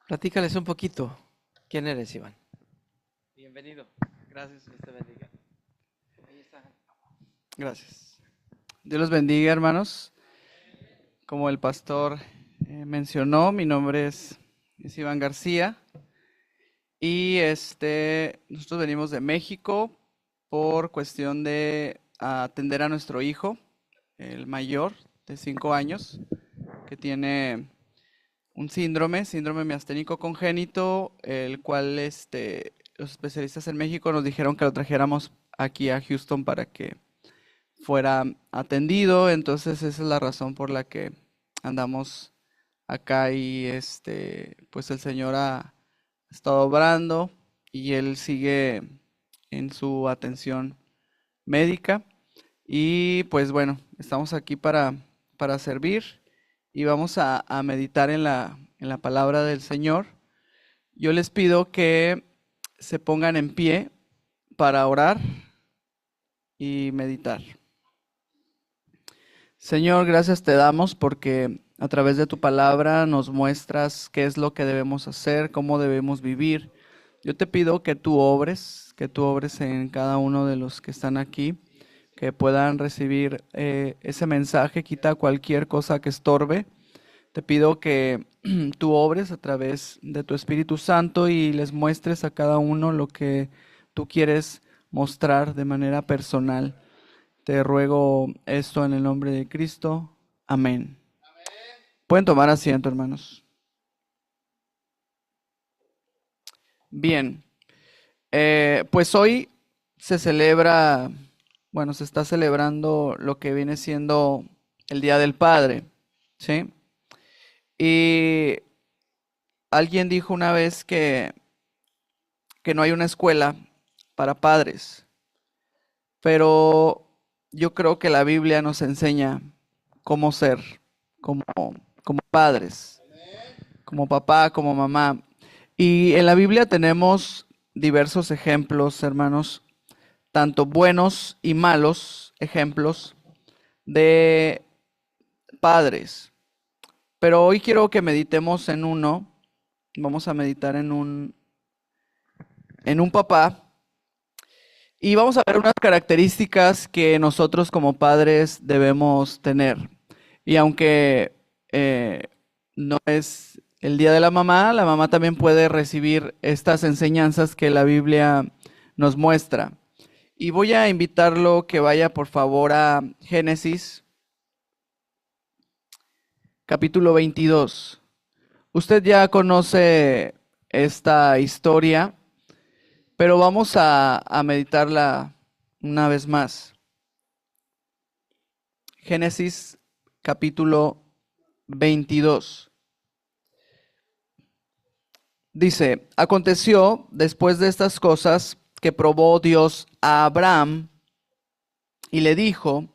Platícales un poquito. ¿Quién eres, Iván? Bienvenido. Gracias, Dios te bendiga. Ahí está. Gracias. Dios los bendiga, hermanos. Como el pastor mencionó, mi nombre es Iván García y nosotros venimos de México por cuestión de atender a nuestro hijo, el mayor de 5 años, que tiene un síndrome miasténico congénito, el cual los especialistas en México nos dijeron que lo trajéramos aquí a Houston para que fuera atendido. Entonces esa es la razón por la que andamos acá y pues el Señor ha estado obrando y él sigue en su atención médica. Y pues bueno, estamos aquí para servir y vamos a meditar en la palabra del Señor. Yo les pido que se pongan en pie para orar y meditar. Señor, gracias te damos porque a través de tu palabra nos muestras qué es lo que debemos hacer, cómo debemos vivir. Yo te pido que tú obres en cada uno de los que están aquí, que puedan recibir ese mensaje, quita cualquier cosa que estorbe. Te pido que tú obres a través de tu Espíritu Santo y les muestres a cada uno lo que tú quieres mostrar de manera personal. Te ruego esto en el nombre de Cristo. Amén. Pueden tomar asiento, hermanos. Bien, pues hoy se celebra, bueno, se está celebrando lo que viene siendo el Día del Padre, ¿sí? Y alguien dijo una vez que no hay una escuela para padres, pero yo creo que la Biblia nos enseña cómo ser como, como padres, como papá, como mamá. Y en la Biblia tenemos diversos ejemplos, hermanos, tanto buenos y malos ejemplos de padres. Pero hoy quiero que meditemos en uno, vamos a meditar en un papá y vamos a ver unas características que nosotros como padres debemos tener. Y aunque no es el día de la mamá también puede recibir estas enseñanzas que la Biblia nos muestra. Y voy a invitarlo que vaya por favor a Génesis capítulo 22. Usted ya conoce esta historia, pero vamos a meditarla una vez más. Génesis capítulo 22. Dice, aconteció después de estas cosas que probó Dios a Abraham y le dijo,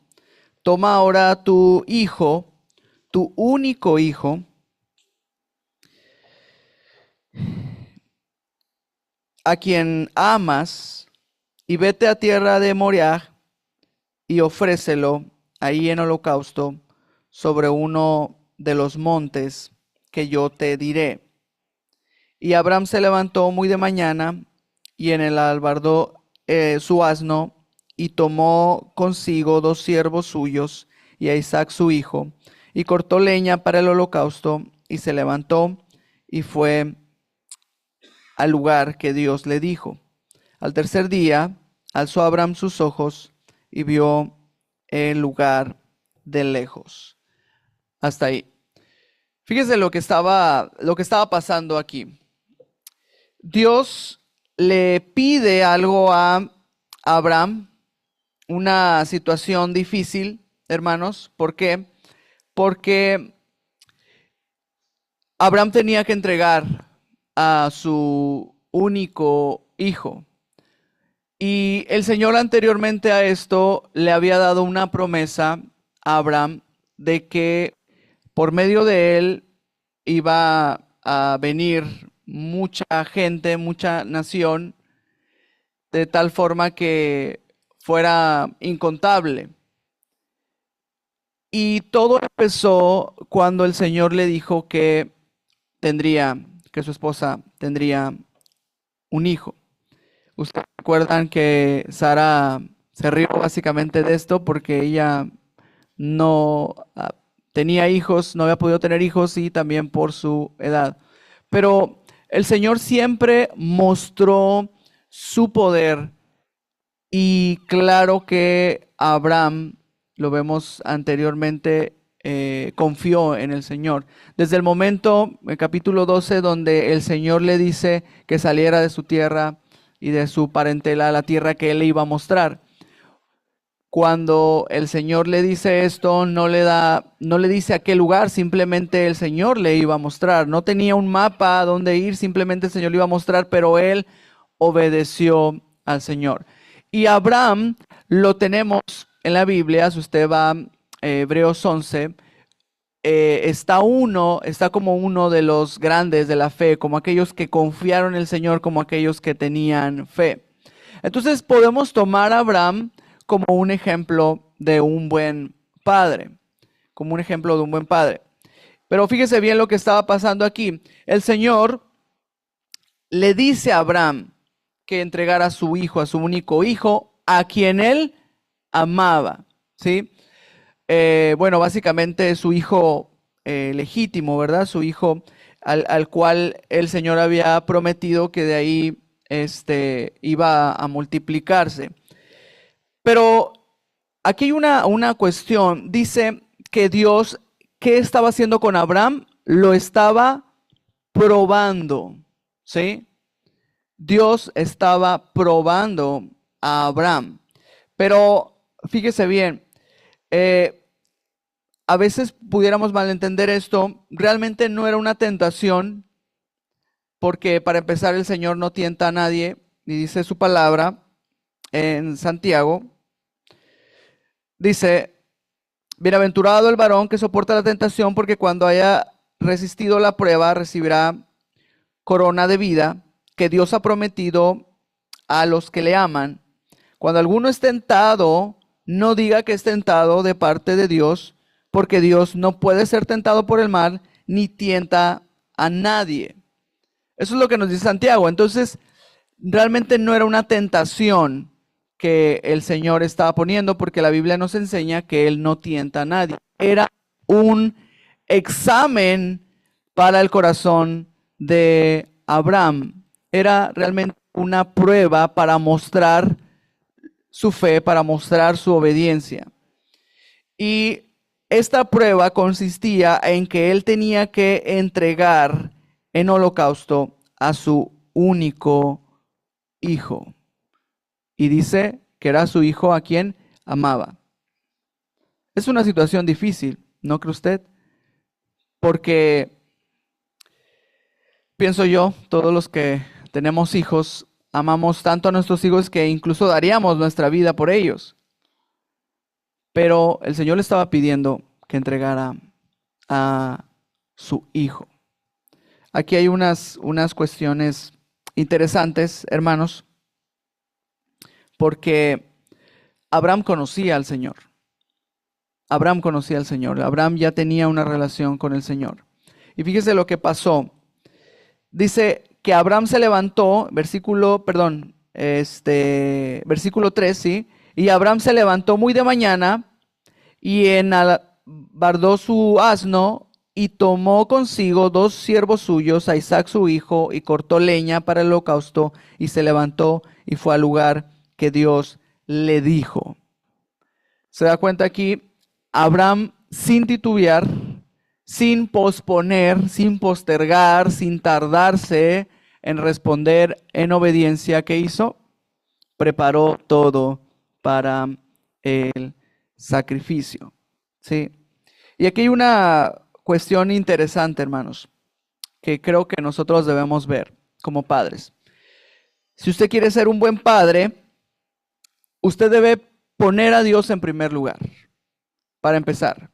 toma ahora tu hijo, tu único hijo, a quien amas, y vete a tierra de Moriah y ofrécelo ahí en holocausto sobre uno de los montes que yo te diré. Y Abraham se levantó muy de mañana y en el albardó su asno y tomó consigo 2 siervos suyos y a Isaac su hijo y cortó leña para el holocausto y se levantó y fue al lugar que Dios le dijo. Al tercer día alzó Abraham sus ojos y vio el lugar de lejos. Hasta ahí. Fíjese lo que estaba pasando aquí. Dios le pide algo a Abraham, una situación difícil, hermanos. ¿Por qué? Porque Abraham tenía que entregar a su único hijo. Y el Señor anteriormente a esto le había dado una promesa a Abraham de que por medio de él iba a venir mucha gente, mucha nación, de tal forma que fuera incontable. Y todo empezó cuando el Señor le dijo que tendría que su esposa tendría un hijo. Ustedes recuerdan que Sara se rió básicamente de esto porque ella no tenía hijos, no había podido tener hijos y también por su edad. Pero el Señor siempre mostró su poder y claro que Abraham, lo vemos anteriormente, confió en el Señor. Desde el momento, el capítulo 12, donde el Señor le dice que saliera de su tierra y de su parentela a la tierra que él le iba a mostrar. Cuando el Señor le dice esto, no le dice a qué lugar, simplemente el Señor le iba a mostrar. No tenía un mapa a dónde ir, simplemente el Señor le iba a mostrar, pero él obedeció al Señor. Y Abraham lo tenemos en la Biblia, si usted va a Hebreos 11, está como uno de los grandes de la fe, como aquellos que confiaron en el Señor, como aquellos que tenían fe. Entonces podemos tomar a Abraham como un ejemplo de un buen padre, como un ejemplo de un buen padre. Pero fíjese bien lo que estaba pasando aquí. El Señor le dice a Abraham que entregara a su hijo, a su único hijo, a quien él amaba, ¿sí? Bueno, básicamente su hijo legítimo, ¿verdad? Su hijo al cual el Señor había prometido que de ahí iba a multiplicarse. Pero aquí hay una cuestión. Dice que Dios, ¿qué estaba haciendo con Abraham? Lo estaba probando, ¿sí? Dios estaba probando a Abraham. Pero fíjese bien, a veces pudiéramos malentender esto. Realmente no era una tentación, porque para empezar el Señor no tienta a nadie, y dice su palabra en Santiago. Dice, bienaventurado el varón que soporta la tentación, porque cuando haya resistido la prueba recibirá corona de vida que Dios ha prometido a los que le aman. Cuando alguno es tentado, no diga que es tentado de parte de Dios, porque Dios no puede ser tentado por el mal, ni tienta a nadie. Eso es lo que nos dice Santiago. Entonces, realmente no era una tentación que el Señor estaba poniendo, porque la Biblia nos enseña que Él no tienta a nadie. Era un examen para el corazón de Abraham. Era realmente una prueba para mostrar su fe, para mostrar su obediencia. Y esta prueba consistía en que él tenía que entregar en holocausto a su único hijo. Y dice que era su hijo a quien amaba. Es una situación difícil, ¿no cree usted? Porque pienso yo, todos los que tenemos hijos, amamos tanto a nuestros hijos que incluso daríamos nuestra vida por ellos. Pero el Señor le estaba pidiendo que entregara a su hijo. Aquí hay unas cuestiones interesantes, hermanos, porque Abraham conocía al Señor. Abraham conocía al Señor. Abraham ya tenía una relación con el Señor. Y fíjese lo que pasó. Dice que Abraham se levantó, versículo 3, ¿sí? Y Abraham se levantó muy de mañana y enalbardó su asno y tomó consigo 2 siervos suyos, a Isaac su hijo, y cortó leña para el holocausto y se levantó y fue al lugar que Dios le dijo. ¿Se da cuenta aquí? Abraham, sin titubear, sin posponer, sin postergar, sin tardarse en responder en obediencia, ¿qué hizo? Preparó todo para el sacrificio, ¿sí? Y aquí hay una cuestión interesante, hermanos, que creo que nosotros debemos ver como padres. Si usted quiere ser un buen padre, usted debe poner a Dios en primer lugar, para empezar,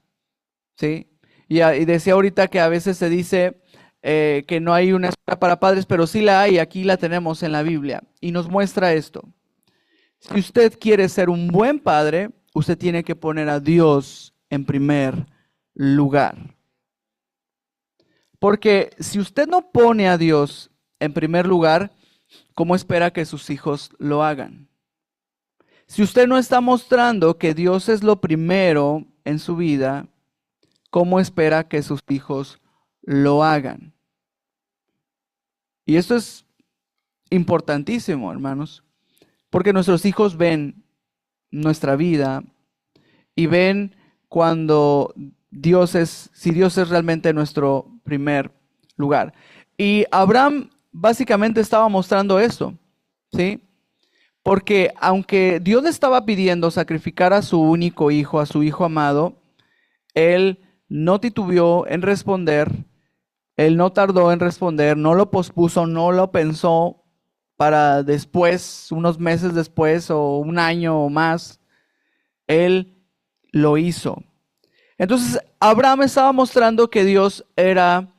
¿sí? Y decía ahorita que a veces se dice que no hay una escuela para padres, pero sí la hay, aquí la tenemos en la Biblia, y nos muestra esto. Si usted quiere ser un buen padre, usted tiene que poner a Dios en primer lugar. Porque si usted no pone a Dios en primer lugar, ¿cómo espera que sus hijos lo hagan? Si usted no está mostrando que Dios es lo primero en su vida, ¿cómo espera que sus hijos lo hagan? Y esto es importantísimo, hermanos, porque nuestros hijos ven nuestra vida y ven cuando si Dios es realmente nuestro primer lugar. Y Abraham básicamente estaba mostrando eso, ¿sí? Porque aunque Dios le estaba pidiendo sacrificar a su único hijo, a su hijo amado, él no titubeó en responder, él no tardó en responder, no lo pospuso, no lo pensó para después, unos meses después o un año o más, él lo hizo. Entonces, Abraham estaba mostrando que Dios era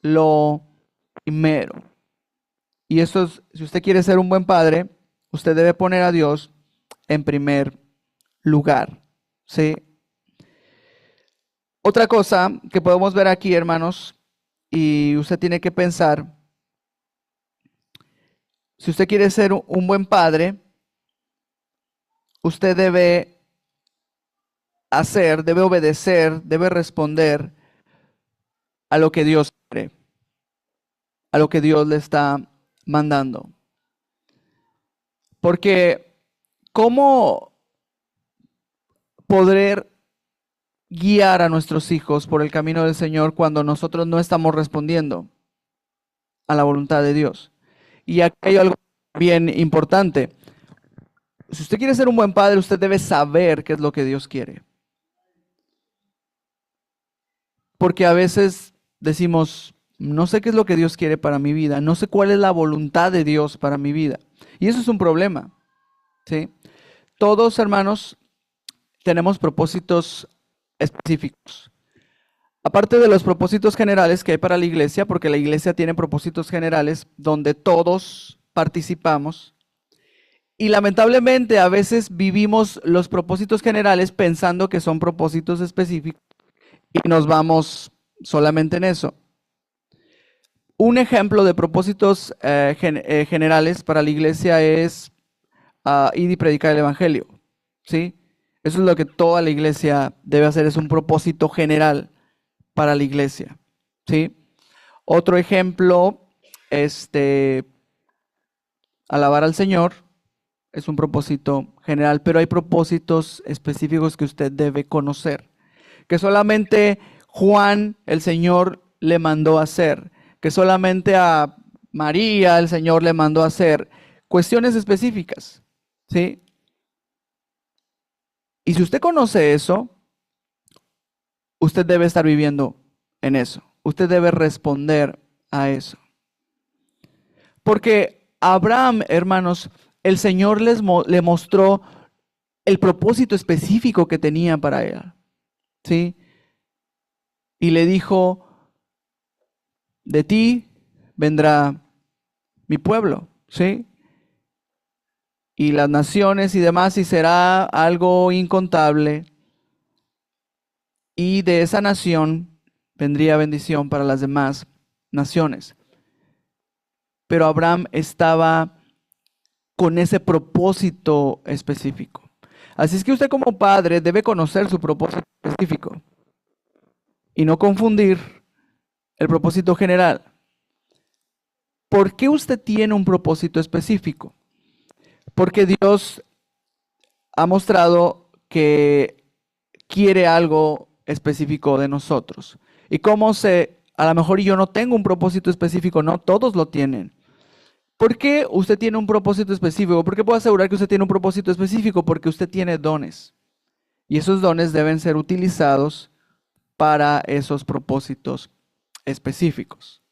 lo primero. Y eso es, si usted quiere ser un buen padre, usted debe poner a Dios en primer lugar, ¿sí? Otra cosa que podemos ver aquí, hermanos, y usted tiene que pensar, si usted quiere ser un buen padre, usted debe debe obedecer, debe responder a lo que Dios quiere, a lo que Dios le está mandando. Porque ¿cómo poder guiar a nuestros hijos por el camino del Señor cuando nosotros no estamos respondiendo a la voluntad de Dios? Y aquí hay algo bien importante. Si usted quiere ser un buen padre, usted debe saber qué es lo que Dios quiere. Porque a veces decimos, no sé qué es lo que Dios quiere para mi vida, no sé cuál es la voluntad de Dios para mi vida. Y eso es un problema, ¿sí? Todos, hermanos, tenemos propósitos específicos. Aparte de los propósitos generales que hay para la iglesia, porque la iglesia tiene propósitos generales donde todos participamos. Y lamentablemente a veces vivimos los propósitos generales pensando que son propósitos específicos y nos vamos solamente en eso. Un ejemplo de propósitos generales para la iglesia es ir y predicar el evangelio, ¿sí? Eso es lo que toda la iglesia debe hacer, es un propósito general para la iglesia, ¿sí? Otro ejemplo, alabar al Señor, es un propósito general, pero hay propósitos específicos que usted debe conocer, que solamente Juan, el Señor, le mandó a hacer, que solamente a María, el Señor, le mandó a hacer, cuestiones específicas, ¿sí? Y si usted conoce eso, usted debe estar viviendo en eso. Usted debe responder a eso. Porque Abraham, hermanos, el Señor le mostró el propósito específico que tenía para él, ¿sí? Y le dijo, de ti vendrá mi pueblo, ¿sí? Y las naciones y demás, y será algo incontable. Y de esa nación vendría bendición para las demás naciones. Pero Abraham estaba con ese propósito específico. Así es que usted como padre debe conocer su propósito específico y no confundir el propósito general. ¿Por qué usted tiene un propósito específico? Porque Dios ha mostrado que quiere algo específico de nosotros. Y a lo mejor yo no tengo un propósito específico, no todos lo tienen. ¿Por qué usted tiene un propósito específico? ¿Por qué puedo asegurar que usted tiene un propósito específico? Porque usted tiene dones. Y esos dones deben ser utilizados para esos propósitos específicos.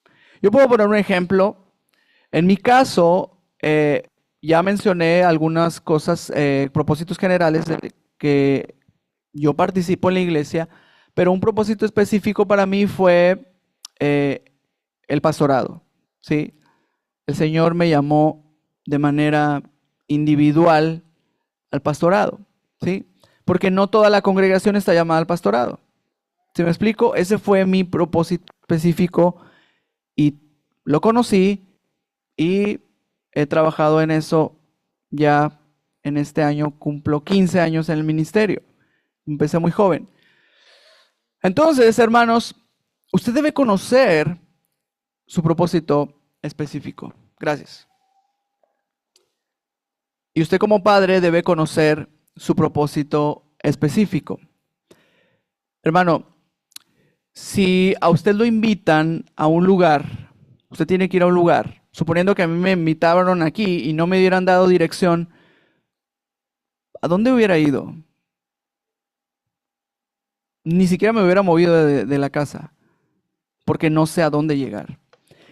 Yo puedo poner un ejemplo. En mi caso, ya mencioné algunas cosas, propósitos generales de que yo participo en la iglesia, pero un propósito específico para mí fue el pastorado, ¿sí? El Señor me llamó de manera individual al pastorado, ¿sí? Porque no toda la congregación está llamada al pastorado. ¿Sí me explico? Ese fue mi propósito específico y lo conocí y he trabajado en eso ya en este año, cumplo 15 años en el ministerio. Empecé muy joven. Entonces, hermanos, usted debe conocer su propósito específico. Gracias. Y usted como padre debe conocer su propósito específico. Hermano, si a usted lo invitan a un lugar, usted tiene que ir a un lugar. Suponiendo que a mí me invitaron aquí y no me hubieran dado dirección, ¿a dónde hubiera ido? Ni siquiera me hubiera movido de la casa, porque no sé a dónde llegar.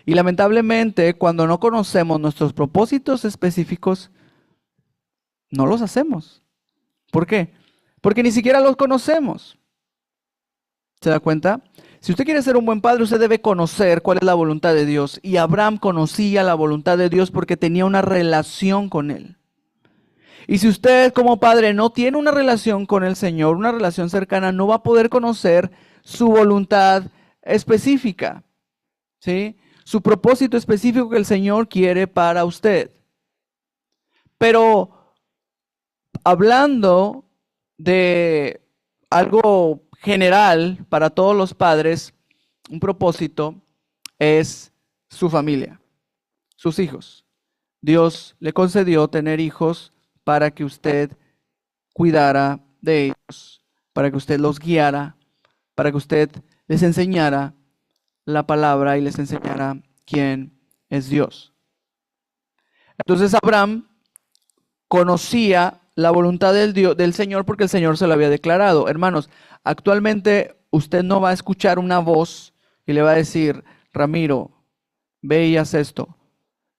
Y lamentablemente, cuando no conocemos nuestros propósitos específicos, no los hacemos. ¿Por qué? Porque ni siquiera los conocemos. ¿Se da cuenta? Si usted quiere ser un buen padre, usted debe conocer cuál es la voluntad de Dios. Y Abraham conocía la voluntad de Dios porque tenía una relación con Él. Y si usted como padre no tiene una relación con el Señor, una relación cercana, no va a poder conocer su voluntad específica, ¿sí? Su propósito específico que el Señor quiere para usted. Pero hablando de algo general para todos los padres, un propósito es su familia, sus hijos. Dios le concedió tener hijos para que usted cuidara de ellos, para que usted los guiara, para que usted les enseñara la palabra y les enseñara quién es Dios. Entonces Abraham conocía la voluntad del Señor porque el Señor se lo había declarado. Hermanos, actualmente usted no va a escuchar una voz y le va a decir, Ramiro, ve y haz esto.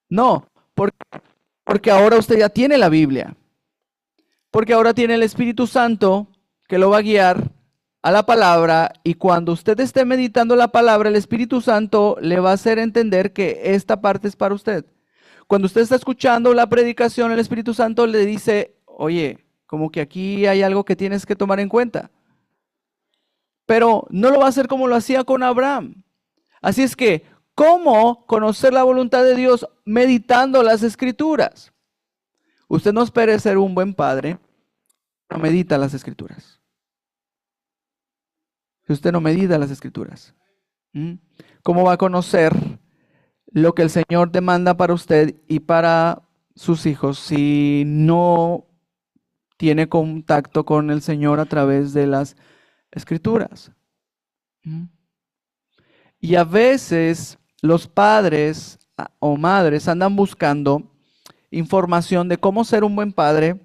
No, porque ahora usted ya tiene la Biblia. Porque ahora tiene el Espíritu Santo que lo va a guiar a la palabra, y cuando usted esté meditando la palabra, el Espíritu Santo le va a hacer entender que esta parte es para usted. Cuando usted está escuchando la predicación, el Espíritu Santo le dice, oye, como que aquí hay algo que tienes que tomar en cuenta. Pero no lo va a hacer como lo hacía con Abraham. Así es que, ¿cómo conocer la voluntad de Dios? Meditando las Escrituras. Usted no espere ser un buen padre, no medita las Escrituras. Si usted no medita las Escrituras, ¿cómo va a conocer lo que el Señor demanda para usted y para sus hijos si no tiene contacto con el Señor a través de las Escrituras? Y a veces los padres o madres andan buscando información de cómo ser un buen padre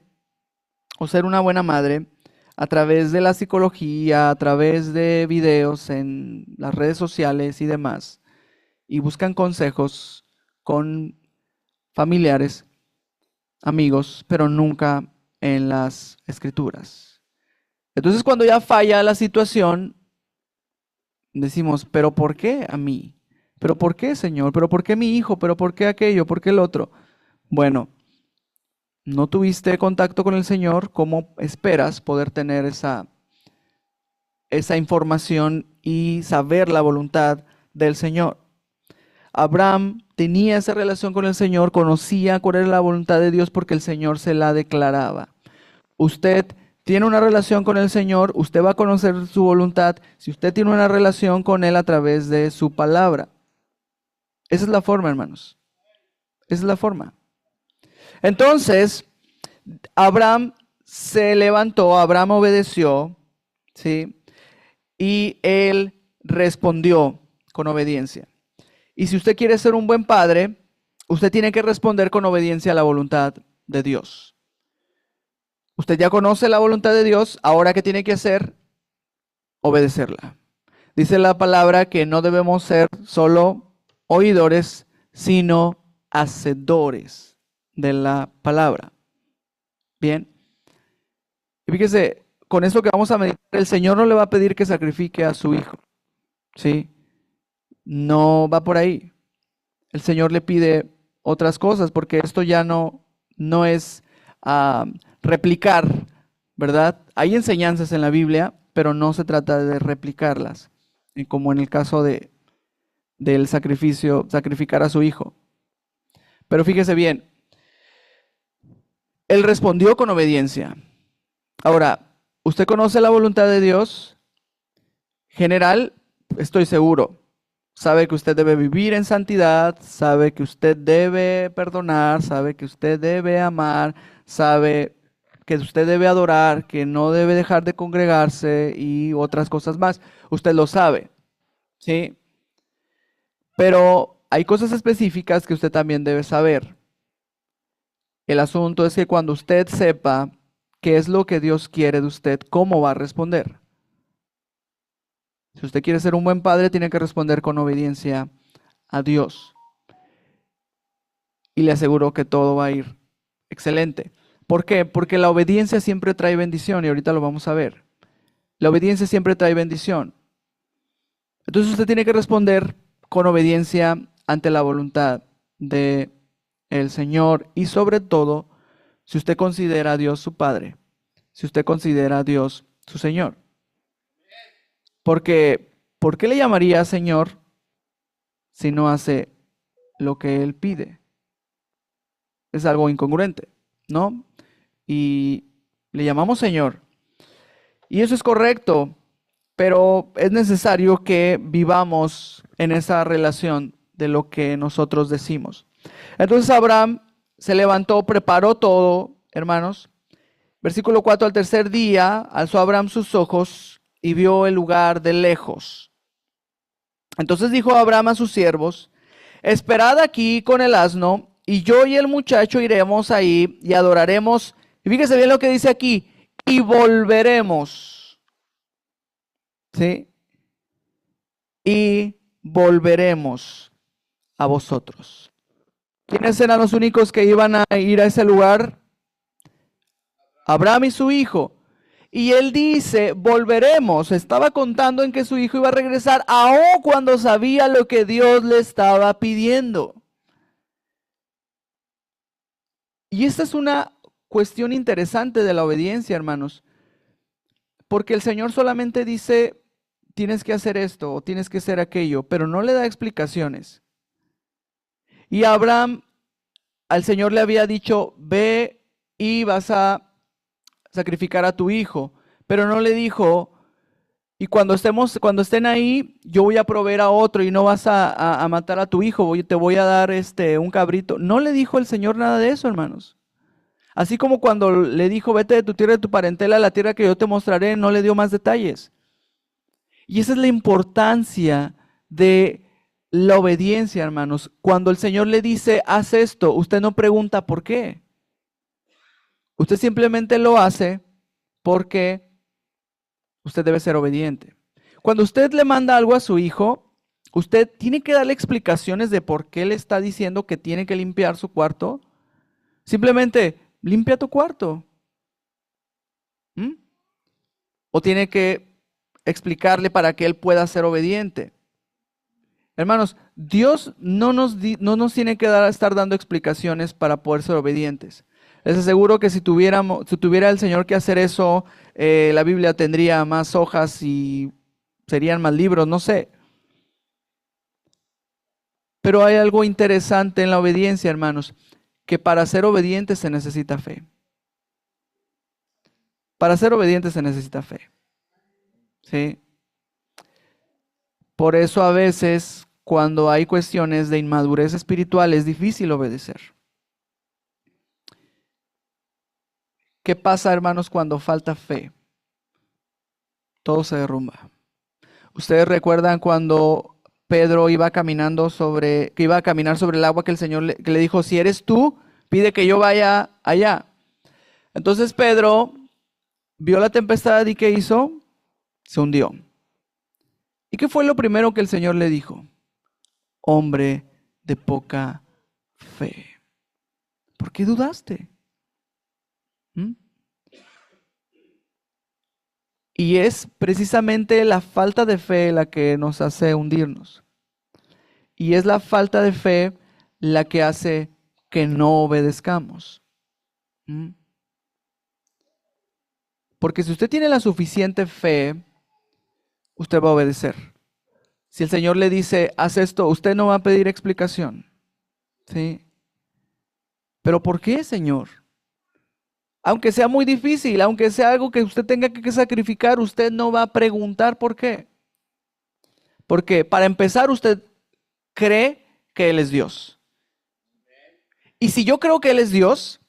o ser una buena madre a través de la psicología, a través de videos en las redes sociales y demás, y buscan consejos con familiares, amigos, pero nunca en las Escrituras. Entonces, cuando ya falla la situación, decimos, ¿pero por qué a mí? ¿Pero por qué, Señor? ¿Pero por qué mi hijo? ¿Pero por qué aquello? ¿Por qué el otro? Bueno, no tuviste contacto con el Señor, ¿cómo esperas poder tener esa información y saber la voluntad del Señor? Abraham tenía esa relación con el Señor, conocía cuál era la voluntad de Dios porque el Señor se la declaraba. Usted tiene una relación con el Señor, usted va a conocer su voluntad si usted tiene una relación con Él a través de su palabra. Esa es la forma, hermanos. Esa es la forma. Entonces, Abraham se levantó, Abraham obedeció, ¿sí? Y él respondió con obediencia. Y si usted quiere ser un buen padre, usted tiene que responder con obediencia a la voluntad de Dios. Usted ya conoce la voluntad de Dios, ahora ¿qué tiene que hacer? Obedecerla. Dice la palabra que no debemos ser solo oidores, sino hacedores de la palabra. Bien. Y fíjese, con esto que vamos a meditar, el Señor no le va a pedir que sacrifique a su hijo. ¿Sí? No va por ahí. El Señor le pide otras cosas, porque esto ya no es replicar, ¿verdad? Hay enseñanzas en la Biblia, pero no se trata de replicarlas, como en el caso de del sacrificio, sacrificar a su hijo. Pero fíjese bien, él respondió con obediencia. Ahora, ¿usted conoce la voluntad de Dios? General, estoy seguro. Sabe que usted debe vivir en santidad, sabe que usted debe perdonar, sabe que usted debe amar, sabe que usted debe adorar, que no debe dejar de congregarse y otras cosas más. Usted lo sabe, ¿sí? Pero hay cosas específicas que usted también debe saber. El asunto es que cuando usted sepa qué es lo que Dios quiere de usted, ¿cómo va a responder? Si usted quiere ser un buen padre, tiene que responder con obediencia a Dios. Y le aseguro que todo va a ir excelente. ¿Por qué? Porque la obediencia siempre trae bendición y ahorita lo vamos a ver. La obediencia siempre trae bendición. Entonces usted tiene que responder con obediencia ante la voluntad de el Señor y sobre todo si usted considera a Dios su Padre, si usted considera a Dios su Señor. Porque, ¿por qué le llamaría Señor si no hace lo que Él pide? Es algo incongruente, ¿no? Y le llamamos Señor. Y eso es correcto, pero es necesario que vivamos en esa relación de lo que nosotros decimos. Entonces Abraham se levantó, preparó todo, hermanos. Versículo 4, al tercer día alzó Abraham sus ojos y vio el lugar de lejos. Entonces dijo Abraham a sus siervos, esperad aquí con el asno, y yo y el muchacho iremos ahí y adoraremos. Y fíjese bien lo que dice aquí, y volveremos. ¿Sí? Y volveremos a vosotros. ¿Quiénes eran los únicos que iban a ir a ese lugar? Abraham y su hijo. Y él dice, volveremos. Estaba contando en que su hijo iba a regresar, aun cuando sabía lo que Dios le estaba pidiendo. Y esta es una cuestión interesante de la obediencia, hermanos. Porque el Señor solamente dice, tienes que hacer esto o tienes que hacer aquello, pero no le da explicaciones. Y Abraham, al Señor le había dicho, ve y vas a sacrificar a tu hijo, pero no le dijo, y cuando estén ahí, yo voy a proveer a otro y no vas a matar a tu hijo, te voy a dar un cabrito. No le dijo el Señor nada de eso, hermanos. Así como cuando le dijo, vete de tu tierra y de tu parentela a la tierra que yo te mostraré, no le dio más detalles. Y esa es la importancia de la obediencia, hermanos. Cuando el Señor le dice, haz esto, usted no pregunta por qué. Usted simplemente lo hace porque usted debe ser obediente. Cuando usted le manda algo a su hijo, usted tiene que darle explicaciones de por qué le está diciendo que tiene que limpiar su cuarto. Simplemente, limpia tu cuarto. O tiene que explicarle para que él pueda ser obediente. Hermanos, Dios no nos tiene que estar dando explicaciones para poder ser obedientes. Les aseguro que si tuviera el Señor que hacer eso, la Biblia tendría más hojas y serían más libros, no sé. Pero hay algo interesante en la obediencia, hermanos, que para ser obediente se necesita fe. Para ser obediente se necesita fe. ¿Sí? Por eso a veces, cuando hay cuestiones de inmadurez espiritual, es difícil obedecer. ¿Qué pasa, hermanos, cuando falta fe? Todo se derrumba. Ustedes recuerdan cuando Pedro iba caminando que iba a caminar sobre el agua, que el Señor que le dijo, si eres tú, pide que yo vaya allá. Entonces Pedro vio la tempestad y ¿qué hizo? Se hundió. ¿Y qué fue lo primero que el Señor le dijo? Hombre de poca fe. ¿Por qué dudaste? Y es precisamente la falta de fe la que nos hace hundirnos. Y es la falta de fe la que hace que no obedezcamos. Porque si usted tiene la suficiente fe, usted va a obedecer. Si el Señor le dice, haz esto, usted no va a pedir explicación. ¿Sí? ¿Pero por qué, Señor? Aunque sea muy difícil, aunque sea algo que usted tenga que sacrificar, usted no va a preguntar por qué. Porque para empezar, usted cree que Él es Dios. Y si yo creo que Él es Dios,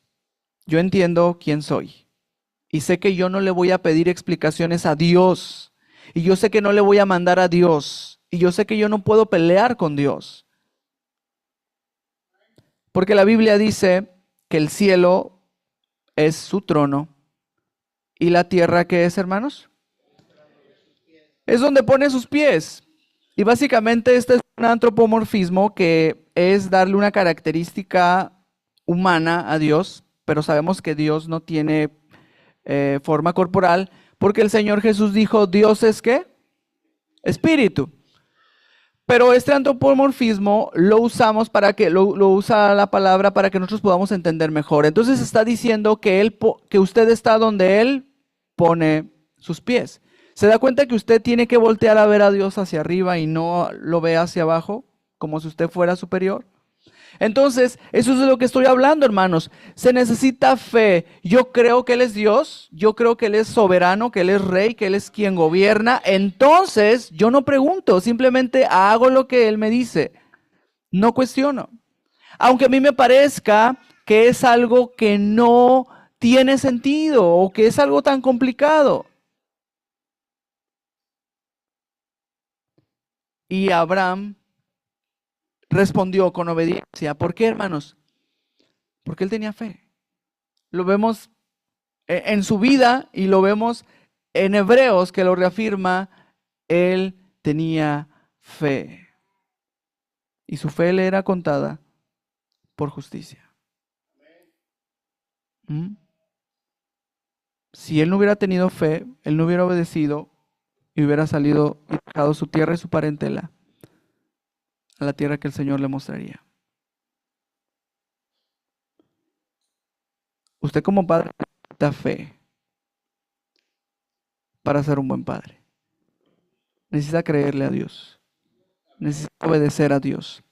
yo entiendo quién soy. Y sé que yo no le voy a pedir explicaciones a Dios. Y yo sé que no le voy a mandar a Dios. Y yo sé que yo no puedo pelear con Dios. Porque la Biblia dice que el cielo es su trono. ¿Y la tierra qué es, hermanos? Es donde pone sus pies. Y básicamente este es un antropomorfismo que es darle una característica humana a Dios, pero sabemos que Dios no tiene forma corporal, porque el Señor Jesús dijo, ¿Dios es qué? Espíritu. Pero este antropomorfismo lo usamos para que, lo usa la palabra para que nosotros podamos entender mejor. Entonces está diciendo que, que usted está donde Él pone sus pies. ¿Se da cuenta que usted tiene que voltear a ver a Dios hacia arriba y no lo ve hacia abajo, como si usted fuera superior? Entonces, eso es de lo que estoy hablando, hermanos. Se necesita fe. Yo creo que Él es Dios, yo creo que Él es soberano, que Él es rey, que Él es quien gobierna. Entonces, yo no pregunto, simplemente hago lo que Él me dice. No cuestiono. Aunque a mí me parezca que es algo que no tiene sentido o que es algo tan complicado. Y Abraham respondió con obediencia. ¿Por qué, hermanos? Porque él tenía fe. Lo vemos en su vida y lo vemos en Hebreos que lo reafirma. Él tenía fe. Y su fe le era contada por justicia. ¿Mm? Si él no hubiera tenido fe, él no hubiera obedecido y hubiera salido y dejado su tierra y su parentela a la tierra que el Señor le mostraría. Usted como padre necesita fe para ser un buen padre. Necesita creerle a Dios. Necesita obedecer a Dios.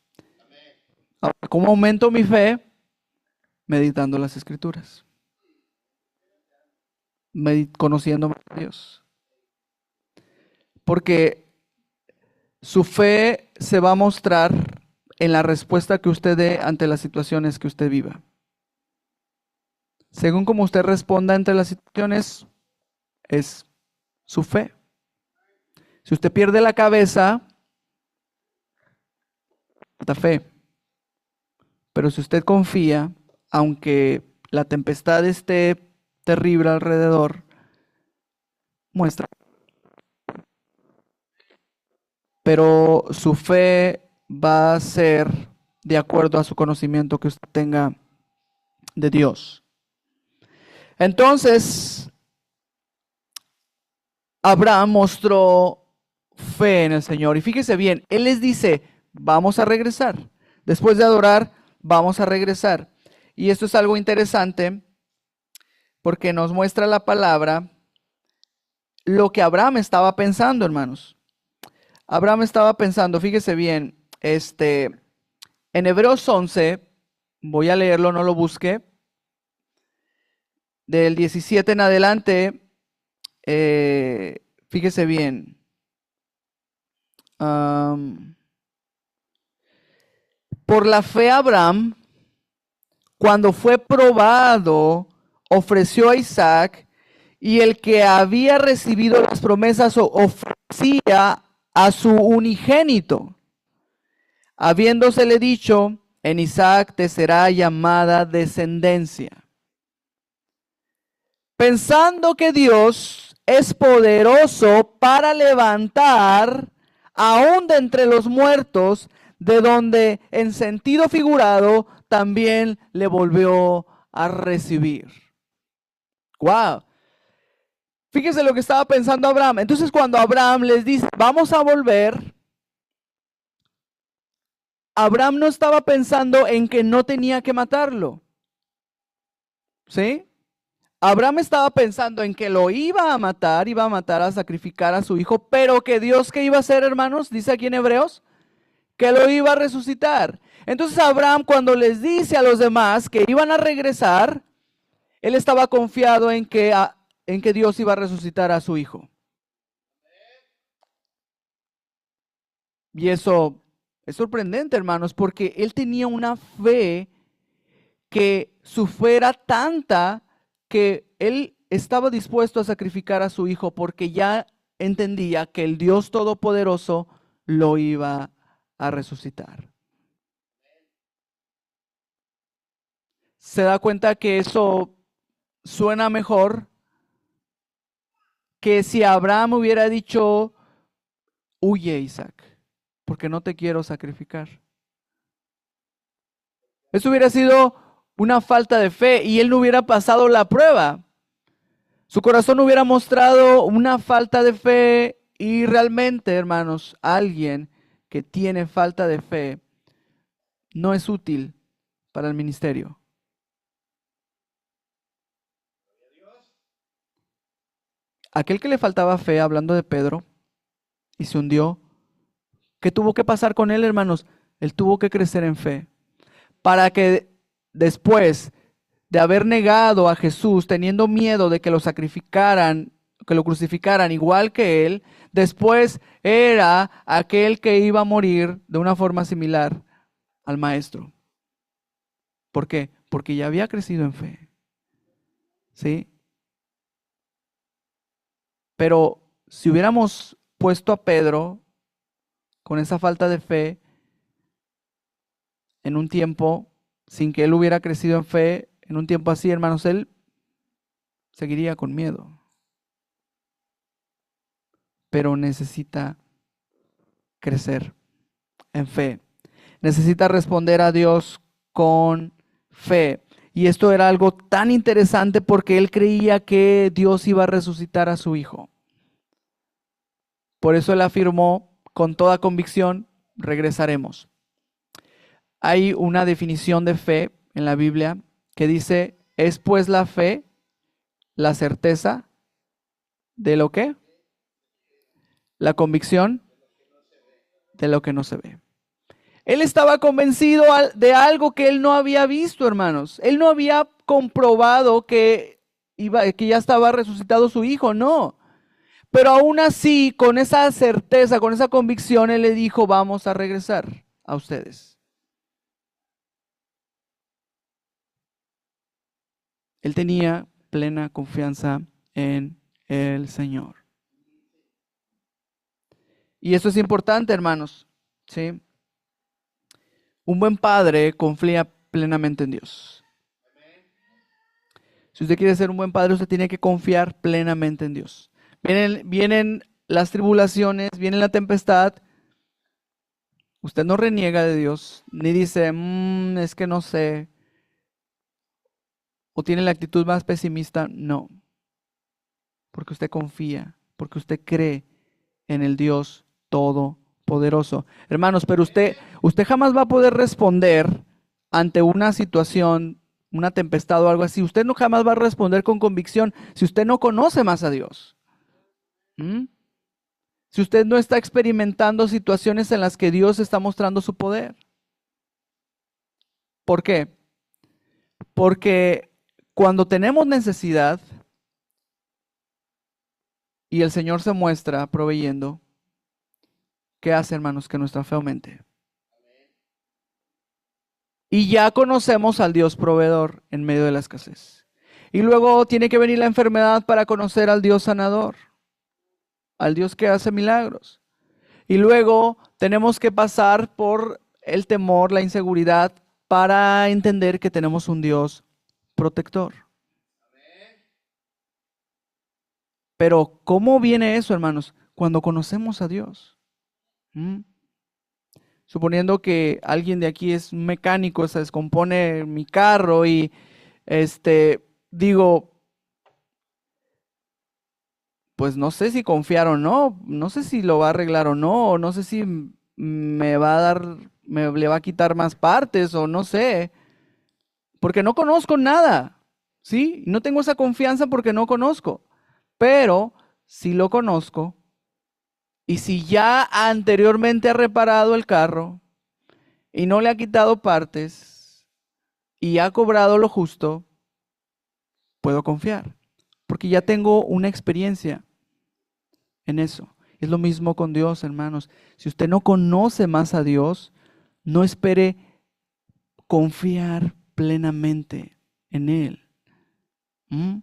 Ahora, ¿cómo aumento mi fe? Meditando las Escrituras. Conociendo a Dios. Porque su fe se va a mostrar en la respuesta que usted dé ante las situaciones que usted viva. Según como usted responda ante las situaciones, es su fe. Si usted pierde la cabeza, falta fe. Pero si usted confía, aunque la tempestad esté terrible alrededor, muestra. Pero su fe va a ser de acuerdo a su conocimiento que usted tenga de Dios. Entonces, Abraham mostró fe en el Señor. Y fíjese bien, Él les dice, vamos a regresar. Después de adorar, vamos a regresar. Y esto es algo interesante porque nos muestra la palabra lo que Abraham estaba pensando, hermanos. Abraham estaba pensando, fíjese bien, en Hebreos 11, voy a leerlo, no lo busque, del 17 en adelante, fíjese bien. Por la fe Abraham, cuando fue probado, ofreció a Isaac, y el que había recibido las promesas ofrecía a su unigénito, habiéndosele dicho, en Isaac te será llamada descendencia. Pensando que Dios es poderoso para levantar aún de entre los muertos, de donde en sentido figurado también le volvió a recibir. ¡Wow! Fíjense lo que estaba pensando Abraham. Entonces cuando Abraham les dice, vamos a volver, Abraham no estaba pensando en que no tenía que matarlo. ¿Sí? Abraham estaba pensando en que lo iba a matar, a sacrificar a su hijo, pero que Dios, ¿qué iba a hacer, hermanos? Dice aquí en Hebreos, que lo iba a resucitar. Entonces Abraham, cuando les dice a los demás que iban a regresar, él estaba confiado en que Dios iba a resucitar a su hijo. Y eso es sorprendente, hermanos, porque él tenía una fe, que su fe era tanta que él estaba dispuesto a sacrificar a su hijo porque ya entendía que el Dios Todopoderoso lo iba a resucitar. Se da cuenta que eso suena mejor que si Abraham hubiera dicho: huye, Isaac, porque no te quiero sacrificar. Eso hubiera sido una falta de fe y él no hubiera pasado la prueba. Su corazón hubiera mostrado una falta de fe, y realmente, hermanos, alguien que tiene falta de fe no es útil para el ministerio. Aquel que le faltaba fe, hablando de Pedro, y se hundió, ¿qué tuvo que pasar con él, hermanos? Él tuvo que crecer en fe para que después de haber negado a Jesús, teniendo miedo de que lo sacrificaran, que lo crucificaran igual que él, después era aquel que iba a morir de una forma similar al maestro. ¿Por qué? Porque ya había crecido en fe. ¿Sí? Pero si hubiéramos puesto a Pedro con esa falta de fe en un tiempo sin que él hubiera crecido en fe, en un tiempo así, hermanos, él seguiría con miedo. Pero necesita crecer en fe. Necesita responder a Dios con fe. Y esto era algo tan interesante porque él creía que Dios iba a resucitar a su hijo. Por eso él afirmó con toda convicción: regresaremos. Hay una definición de fe en la Biblia que dice: es pues la fe la certeza de lo que, la convicción de lo que no se ve. Él estaba convencido de algo que él no había visto, hermanos. Él no había comprobado que ya estaba resucitado su hijo, no. Pero aún así, con esa certeza, con esa convicción, él le dijo: vamos a regresar a ustedes. Él tenía plena confianza en el Señor. Y eso es importante, hermanos, ¿sí? Un buen padre confía plenamente en Dios. Si usted quiere ser un buen padre, usted tiene que confiar plenamente en Dios. Vienen las tribulaciones, viene la tempestad. Usted no reniega de Dios, ni dice: es que no sé, o tiene la actitud más pesimista. No, porque usted confía, porque usted cree en el Dios Todopoderoso. Hermanos, pero usted jamás va a poder responder ante una situación, una tempestad o algo así. Usted no jamás va a responder con convicción si usted no conoce más a Dios. Si usted no está experimentando situaciones en las que Dios está mostrando su poder. ¿Por qué? Porque cuando tenemos necesidad y el Señor se muestra proveyendo, ¿qué hace, hermanos? Que nuestra fe aumente. Y ya conocemos al Dios proveedor en medio de la escasez. Y luego tiene que venir la enfermedad para conocer al Dios sanador, al Dios que hace milagros. Y luego tenemos que pasar por el temor, la inseguridad, para entender que tenemos un Dios protector. Pero ¿cómo viene eso, hermanos? Cuando conocemos a Dios. Suponiendo que alguien de aquí es un mecánico, se descompone mi carro y digo, pues no sé si confiar o no, no sé si lo va a arreglar o no, no sé si me va a dar, le va a quitar más partes o no sé, porque no conozco nada. ¿Sí? No tengo esa confianza porque no conozco. Pero si lo conozco y si ya anteriormente ha reparado el carro y no le ha quitado partes y ha cobrado lo justo, puedo confiar. Porque ya tengo una experiencia en eso. Es lo mismo con Dios, hermanos. Si usted no conoce más a Dios, no espere confiar plenamente en Él. ¿Mm?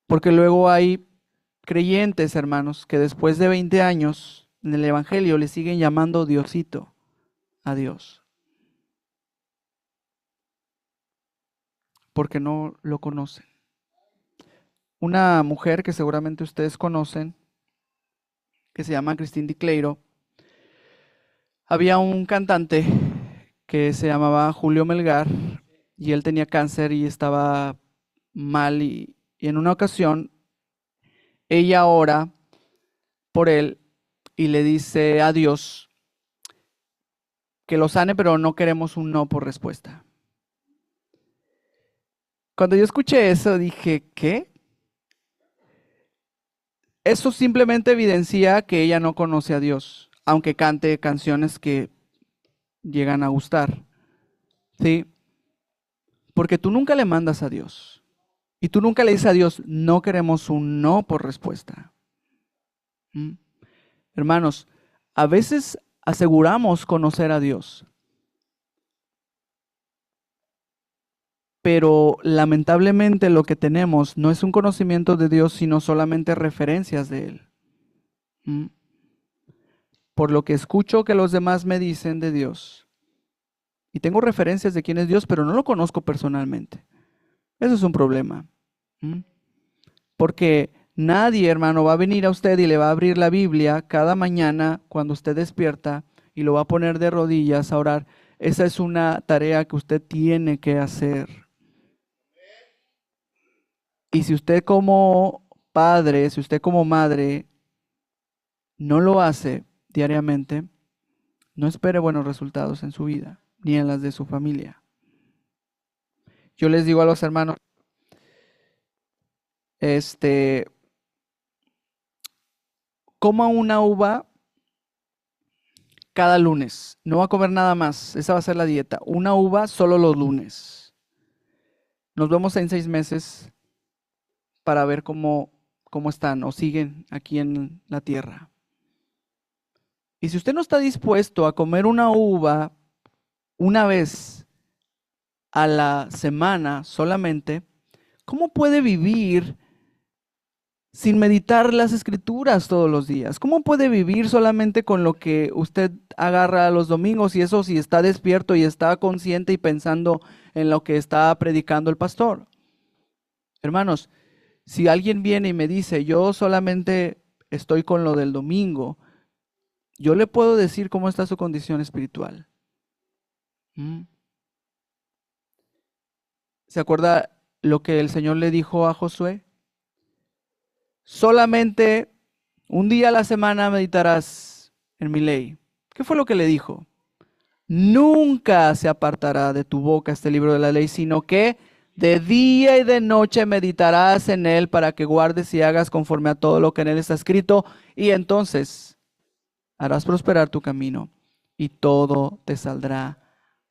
Porque luego hay creyentes, hermanos, que después de 20 años en el Evangelio le siguen llamando Diosito a Dios. Porque no lo conocen. Una mujer que seguramente ustedes conocen, que se llama Christine Di Cleiro, había un cantante que se llamaba Julio Melgar y él tenía cáncer y estaba mal y en una ocasión ella ora por él y le dice a Dios que lo sane, pero no queremos un no por respuesta. Cuando yo escuché eso dije, ¿qué? Eso simplemente evidencia que ella no conoce a Dios, aunque cante canciones que llegan a gustar, ¿sí? Porque tú nunca le mandas a Dios. Y tú nunca le dices a Dios, no queremos un no por respuesta. ¿Mm? Hermanos, a veces aseguramos conocer a Dios, pero lamentablemente lo que tenemos no es un conocimiento de Dios, sino solamente referencias de Él. ¿Mm? Por lo que escucho que los demás me dicen de Dios, y tengo referencias de quién es Dios, pero no lo conozco personalmente. Eso es un problema. ¿Mm? Porque nadie, hermano, va a venir a usted y le va a abrir la Biblia cada mañana cuando usted despierta y lo va a poner de rodillas a orar. Esa es una tarea que usted tiene que hacer. Y si usted como padre, si usted como madre no lo hace diariamente, no espere buenos resultados en su vida, ni en las de su familia. Yo les digo a los hermanos, coma una uva cada lunes. No va a comer nada más. Esa va a ser la dieta. Una uva solo los lunes. Nos vemos en 6 meses para ver cómo están o siguen aquí en la tierra. Y si usted no está dispuesto a comer una uva una vez a la semana solamente, ¿cómo puede vivir sin meditar las escrituras todos los días? ¿Cómo puede vivir solamente con lo que usted agarra los domingos y eso si está despierto y está consciente y pensando en lo que está predicando el pastor? Hermanos, si alguien viene y me dice, yo solamente estoy con lo del domingo, yo le puedo decir cómo está su condición espiritual. ¿Se acuerda lo que el Señor le dijo a Josué? Solamente un día a la semana meditarás en mi ley. ¿Qué fue lo que le dijo? Nunca se apartará de tu boca este libro de la ley, sino que de día y de noche meditarás en él para que guardes y hagas conforme a todo lo que en él está escrito, y entonces harás prosperar tu camino y todo te saldrá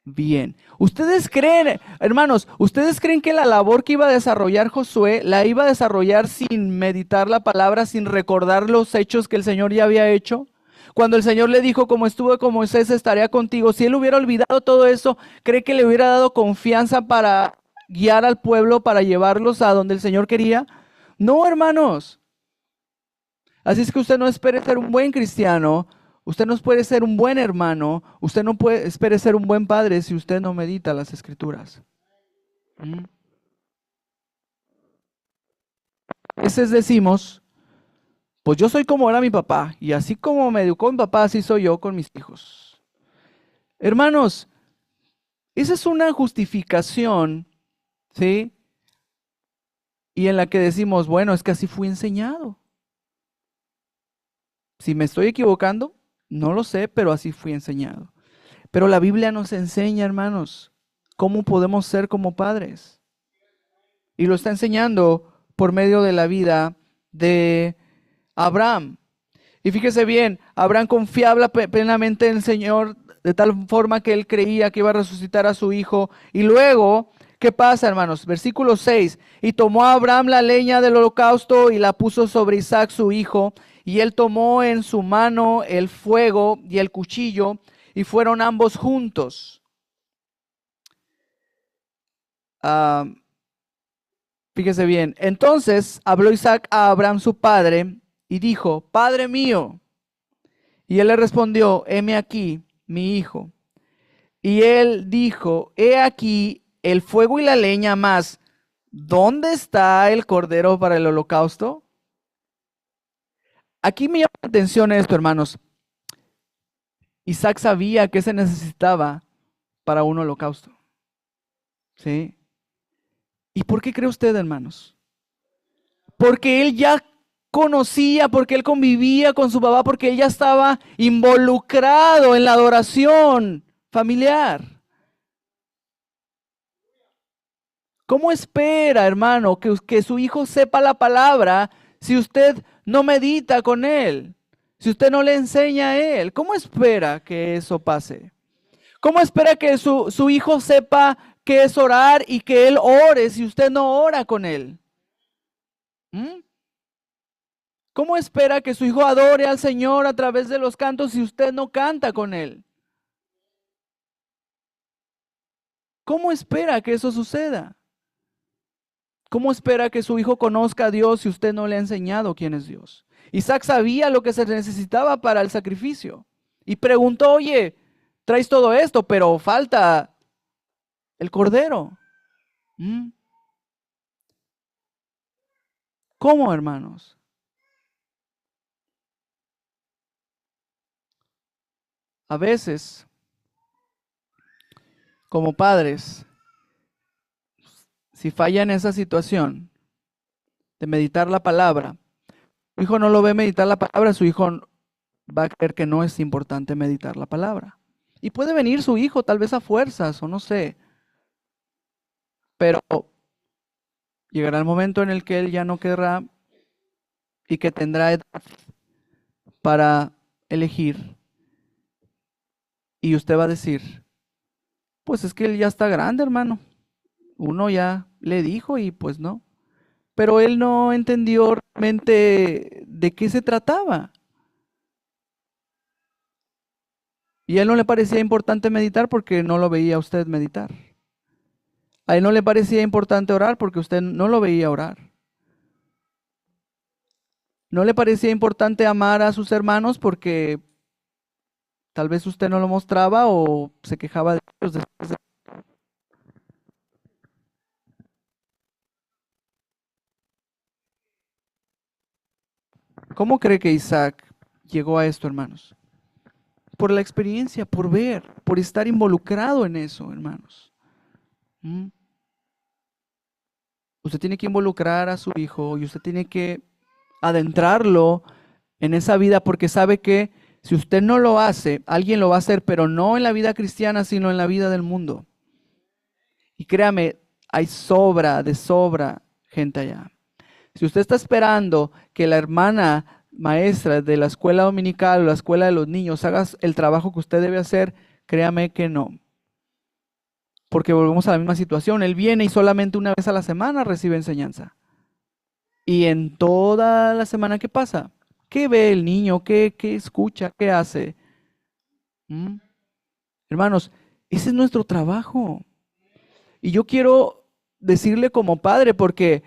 bien. ¿Ustedes creen, hermanos, ustedes creen que la labor que iba a desarrollar Josué la iba a desarrollar sin meditar la palabra, sin recordar los hechos que el Señor ya había hecho? Cuando el Señor le dijo, como estuve con Moisés, estaré contigo. Si él hubiera olvidado todo eso, ¿cree que le hubiera dado confianza para guiar al pueblo, para llevarlos a donde el Señor quería? No, hermanos. Así es que usted no espere ser un buen cristiano. Usted no puede ser un buen hermano, usted no puede espere ser un buen padre si usted no medita las escrituras. Veces decimos, pues yo soy como era mi papá, y así como me educó mi papá, así soy yo con mis hijos. Hermanos, esa es una justificación, ¿sí? Y en la que decimos, bueno, es que así fui enseñado. Si me estoy equivocando, no lo sé, pero así fui enseñado. Pero la Biblia nos enseña, hermanos, cómo podemos ser como padres. Y lo está enseñando por medio de la vida de Abraham. Y fíjese bien, Abraham confiaba plenamente en el Señor de tal forma que él creía que iba a resucitar a su hijo. Y luego, ¿qué pasa, hermanos? Versículo 6. Y tomó a Abraham la leña del holocausto y la puso sobre Isaac su hijo. Y él tomó en su mano el fuego y el cuchillo y fueron ambos juntos. Fíjese bien. Entonces habló Isaac a Abraham su padre y dijo: Padre mío. Y él le respondió: heme aquí, mi hijo. Y él dijo: he aquí el fuego y la leña, mas ¿dónde está el cordero para el holocausto? Aquí me llama la atención esto, hermanos. Isaac sabía que se necesitaba para un holocausto. ¿Sí? ¿Y por qué cree usted, hermanos? Porque él ya conocía, porque él convivía con su papá, porque él ya estaba involucrado en la adoración familiar. ¿Cómo espera, hermano, que su hijo sepa la palabra si usted no medita con él? Si usted no le enseña a él, ¿cómo espera que eso pase? ¿Cómo espera que su hijo sepa qué es orar y que él ore si usted no ora con él? ¿Mm? ¿Cómo espera que su hijo adore al Señor a través de los cantos si usted no canta con él? ¿Cómo espera que eso suceda? ¿Cómo espera que su hijo conozca a Dios si usted no le ha enseñado quién es Dios? Isaac sabía lo que se necesitaba para el sacrificio y preguntó: oye, traes todo esto, pero falta el cordero. ¿Mm? ¿Cómo, hermanos? A veces, como padres, si falla en esa situación de meditar la palabra, su hijo no lo ve meditar la palabra, su hijo va a creer que no es importante meditar la palabra. Y puede venir su hijo tal vez a fuerzas o no sé, pero llegará el momento en el que él ya no querrá y que tendrá edad para elegir. Y usted va a decir: pues es que él ya está grande, hermano. Uno ya le dijo y pues no. Pero él no entendió realmente de qué se trataba. Y a él no le parecía importante meditar porque no lo veía a usted meditar. A él no le parecía importante orar porque usted no lo veía orar. No le parecía importante amar a sus hermanos porque tal vez usted no lo mostraba o se quejaba de ellos después de... ¿Cómo cree que Isaac llegó a esto, hermanos? Por la experiencia, por ver, por estar involucrado en eso, hermanos. ¿Mm? Usted tiene que involucrar a su hijo y usted tiene que adentrarlo en esa vida porque sabe que si usted no lo hace, alguien lo va a hacer, pero no en la vida cristiana, sino en la vida del mundo. Y créame, hay de sobra gente allá. Si usted está esperando que la hermana maestra de la escuela dominical o la escuela de los niños haga el trabajo que usted debe hacer, créame que no. Porque volvemos a la misma situación. Él viene y solamente una vez a la semana recibe enseñanza. Y en toda la semana, ¿qué pasa? ¿Qué ve el niño? ¿Qué escucha? ¿Qué hace? ¿Mm? Hermanos, ese es nuestro trabajo. Y yo quiero decirle como padre, porque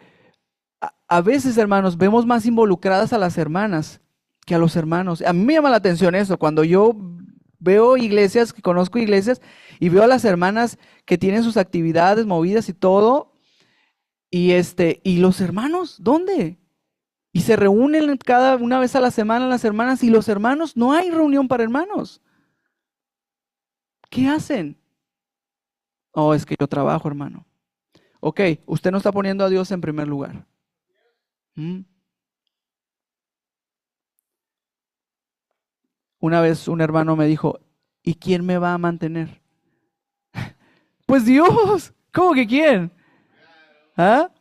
a veces, hermanos, vemos más involucradas a las hermanas que a los hermanos. A mí me llama la atención eso, cuando yo veo iglesias, que conozco iglesias, y veo a las hermanas que tienen sus actividades movidas y todo, y los hermanos, ¿dónde? Y se reúnen cada una vez a la semana las hermanas, y los hermanos, no hay reunión para hermanos. ¿Qué hacen? Oh, es que yo trabajo, hermano. Ok, usted no está poniendo a Dios en primer lugar. ¿Mm? Una vez un hermano me dijo: ¿y quién me va a mantener? Pues Dios. ¿Cómo que quién? ¿Ah?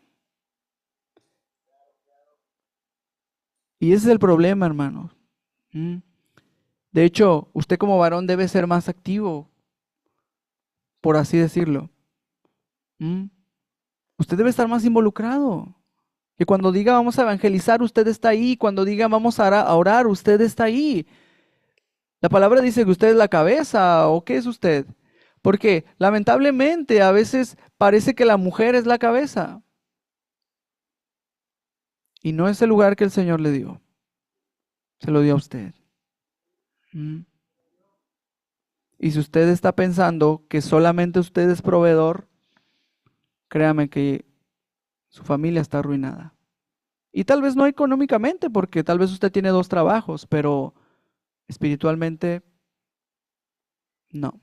Y ese es el problema, hermanos. De hecho, usted como varón debe ser más activo, por así decirlo. Usted debe estar más involucrado. Que cuando diga vamos a evangelizar, usted está ahí. Cuando diga vamos a orar, usted está ahí. La palabra dice que usted es la cabeza, ¿o qué es usted? Porque lamentablemente a veces parece que la mujer es la cabeza. Y no es el lugar que el Señor le dio. Se lo dio a usted. Y si usted está pensando que solamente usted es proveedor, créame que su familia está arruinada. Y tal vez no económicamente, porque tal vez usted tiene 2 trabajos, pero espiritualmente no.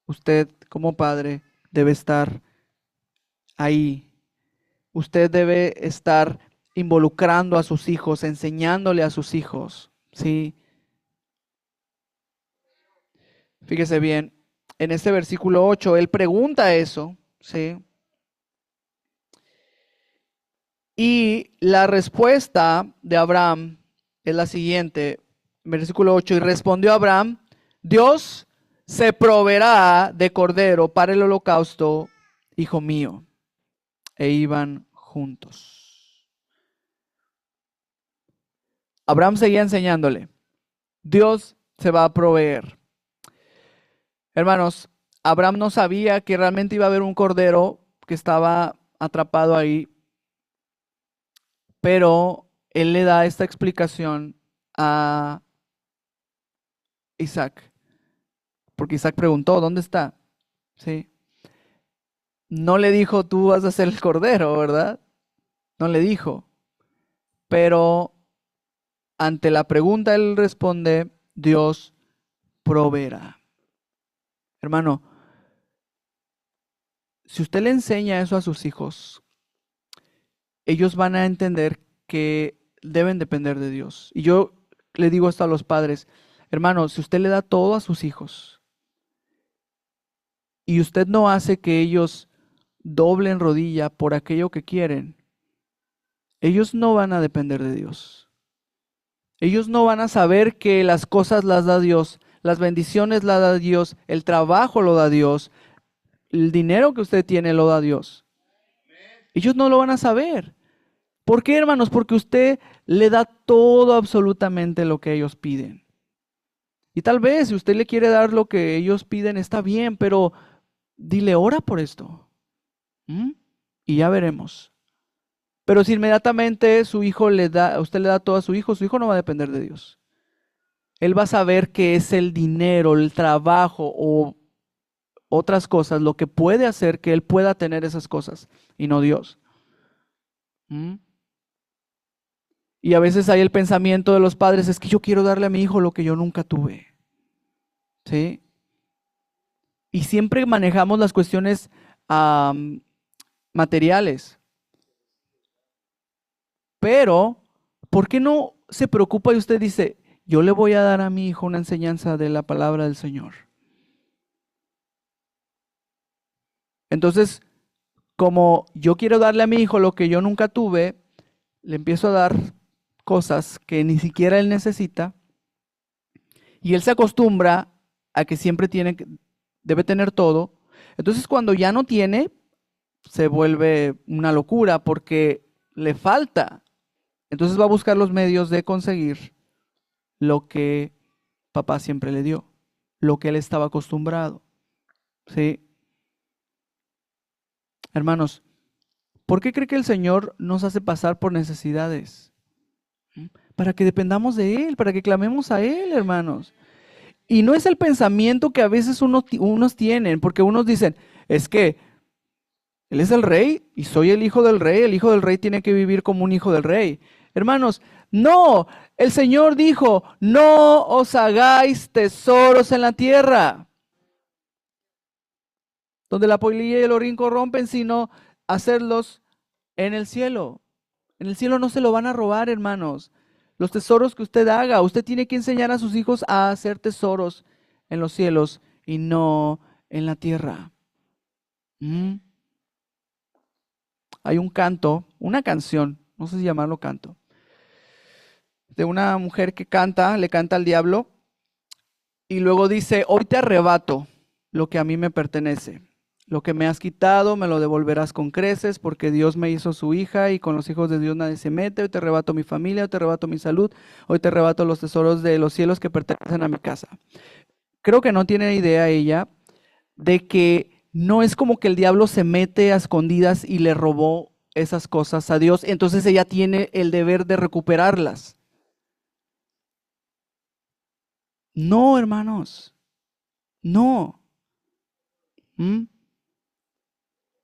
Usted como padre debe estar ahí. Usted debe estar involucrando a sus hijos, enseñándole a sus hijos, ¿sí? Fíjese bien, en este versículo 8, él pregunta eso, ¿sí? Y la respuesta de Abraham es la siguiente, versículo 8, y respondió Abraham, Dios se proveerá de cordero para el holocausto, hijo mío. E iban juntos. Abraham seguía enseñándole, Dios se va a proveer. Hermanos, Abraham no sabía que realmente iba a haber un cordero que estaba atrapado ahí, pero él le da esta explicación a Isaac, porque Isaac preguntó, ¿dónde está? ¿Sí? No le dijo, tú vas a ser el cordero, ¿verdad? No le dijo, pero ante la pregunta él responde, Dios proveerá. Hermano, si usted le enseña eso a sus hijos, ellos van a entender que deben depender de Dios. Y yo le digo esto a los padres, hermano, si usted le da todo a sus hijos y usted no hace que ellos doblen rodilla por aquello que quieren, ellos no van a depender de Dios. Ellos no van a saber que las cosas las da Dios, las bendiciones las da Dios, el trabajo lo da Dios, el dinero que usted tiene lo da Dios. Ellos no lo van a saber. ¿Por qué, hermanos? Porque usted le da todo absolutamente lo que ellos piden. Y tal vez si usted le quiere dar lo que ellos piden, está bien, pero dile, ora por esto. Y ya veremos. Pero si inmediatamente su hijo usted le da todo a su hijo no va a depender de Dios. Él va a saber que es el dinero, el trabajo o otras cosas lo que puede hacer que él pueda tener esas cosas y no Dios. Y a veces hay el pensamiento de los padres, es que yo quiero darle a mi hijo lo que yo nunca tuve. ¿Sí? Y siempre manejamos las cuestiones materiales. Pero, ¿por qué no se preocupa y usted dice, yo le voy a dar a mi hijo una enseñanza de la palabra del Señor? Entonces, como yo quiero darle a mi hijo lo que yo nunca tuve, le empiezo a dar cosas que ni siquiera él necesita y él se acostumbra a que siempre debe tener todo. Entonces, cuando ya no tiene, se vuelve una locura porque le falta. Entonces va a buscar los medios de conseguir lo que papá siempre le dio, lo que él estaba acostumbrado. ¿Sí? Hermanos, ¿por qué cree que el Señor nos hace pasar por necesidades? Para que dependamos de Él, para que clamemos a Él, hermanos. Y no es el pensamiento que a veces unos tienen, porque unos dicen, es que Él es el rey y soy el hijo del rey tiene que vivir como un hijo del rey. Hermanos, no, el Señor dijo, no os hagáis tesoros en la tierra, donde la polilla y el orín corrompen, sino hacerlos en el cielo. En el cielo no se lo van a robar, hermanos. Los tesoros que usted haga, usted tiene que enseñar a sus hijos a hacer tesoros en los cielos y no en la tierra. Hay un canto, una canción no sé si llamarlo canto, de una mujer que canta, le canta al diablo y luego dice, hoy te arrebato lo que a mí me pertenece. Lo que me has quitado me lo devolverás con creces, porque Dios me hizo su hija y con los hijos de Dios nadie se mete. Hoy te arrebato mi familia, hoy te arrebato mi salud, hoy te arrebato los tesoros de los cielos que pertenecen a mi casa. Creo que no tiene idea ella de que no es como que el diablo se mete a escondidas y le robó esas cosas a Dios, entonces ella tiene el deber de recuperarlas. No, hermanos, no.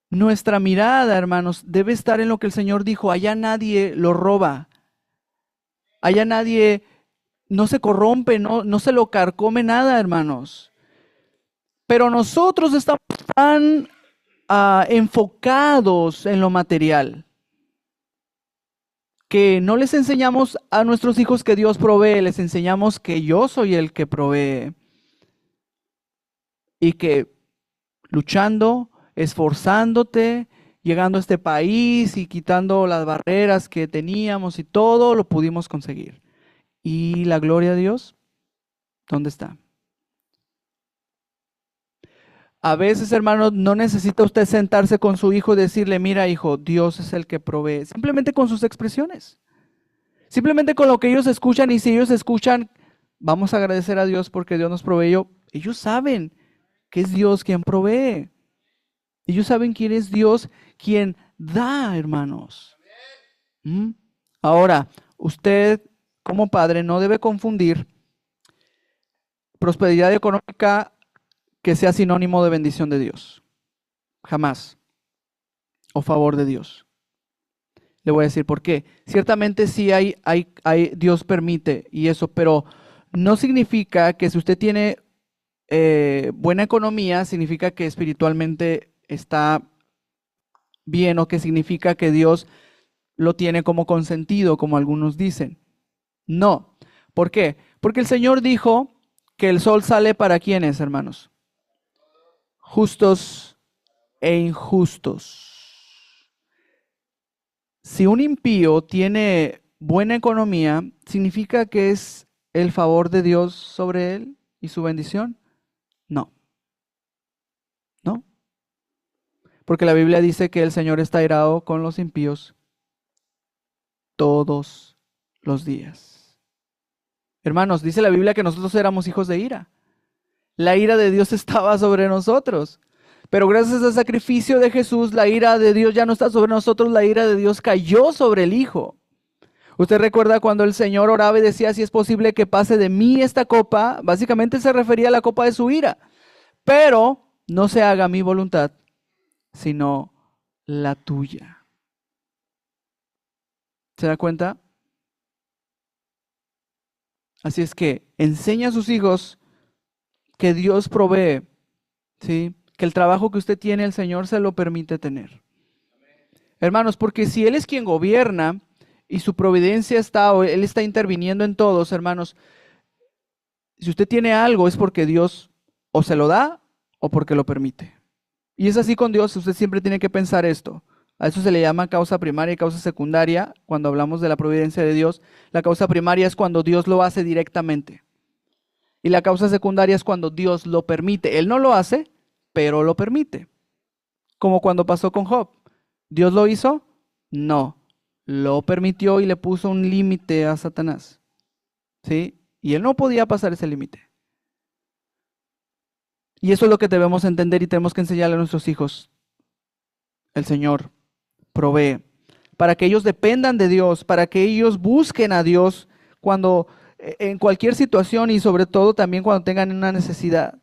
Nuestra mirada, hermanos, debe estar en lo que el Señor dijo. Allá nadie lo roba. Allá nadie no se corrompe, no se lo carcome nada, hermanos. Pero nosotros estamos tan enfocados en lo material que no les enseñamos a nuestros hijos que Dios provee, les enseñamos que yo soy el que provee. Y que luchando, esforzándote, llegando a este país y quitando las barreras que teníamos y todo, lo pudimos conseguir. ¿Y la gloria de Dios? ¿Dónde está? A veces, hermanos, no necesita usted sentarse con su hijo y decirle, mira, hijo, Dios es el que provee. Simplemente con sus expresiones. Simplemente con lo que ellos escuchan, y si ellos escuchan, vamos a agradecer a Dios porque Dios nos proveyó. Ellos saben que es Dios quien provee. Ellos saben quién es Dios quien da, hermanos. Ahora, usted como padre no debe confundir prosperidad económica que sea sinónimo de bendición de Dios. Jamás. O favor de Dios. Le voy a decir por qué. Ciertamente sí Dios permite y eso, pero no significa que si usted tiene buena economía, significa que espiritualmente está bien, o que significa que Dios lo tiene como consentido, como algunos dicen. No. ¿Por qué? Porque el Señor dijo que el sol sale para ¿quiénes, hermanos? Justos e injustos. Si un impío tiene buena economía, ¿significa que es el favor de Dios sobre él y su bendición? No. No. Porque la Biblia dice que el Señor está airado con los impíos todos los días. Hermanos, dice la Biblia que nosotros éramos hijos de ira. La ira de Dios estaba sobre nosotros. Pero gracias al sacrificio de Jesús, la ira de Dios ya no está sobre nosotros, la ira de Dios cayó sobre el Hijo. ¿Usted recuerda cuando el Señor oraba y decía, si es posible que pase de mí esta copa? Básicamente se refería a la copa de su ira. Pero no se haga mi voluntad, sino la tuya. ¿Se da cuenta? Así es que enseña a sus hijos que Dios provee, ¿sí? Que el trabajo que usted tiene, el Señor se lo permite tener. Hermanos, porque si Él es quien gobierna y su providencia está, o Él está interviniendo en todos, hermanos, si usted tiene algo es porque Dios o se lo da o porque lo permite. Y es así con Dios, usted siempre tiene que pensar esto. A eso se le llama causa primaria y causa secundaria. Cuando hablamos de la providencia de Dios, la causa primaria es cuando Dios lo hace directamente. Y la causa secundaria es cuando Dios lo permite. Él no lo hace, pero lo permite. Como cuando pasó con Job. ¿Dios lo hizo? No. Lo permitió y le puso un límite a Satanás. ¿Sí? Y él no podía pasar ese límite. Y eso es lo que debemos entender y tenemos que enseñarle a nuestros hijos. El Señor provee para que ellos dependan de Dios, para que ellos busquen a Dios cuando en cualquier situación, y sobre todo también cuando tengan una necesidad.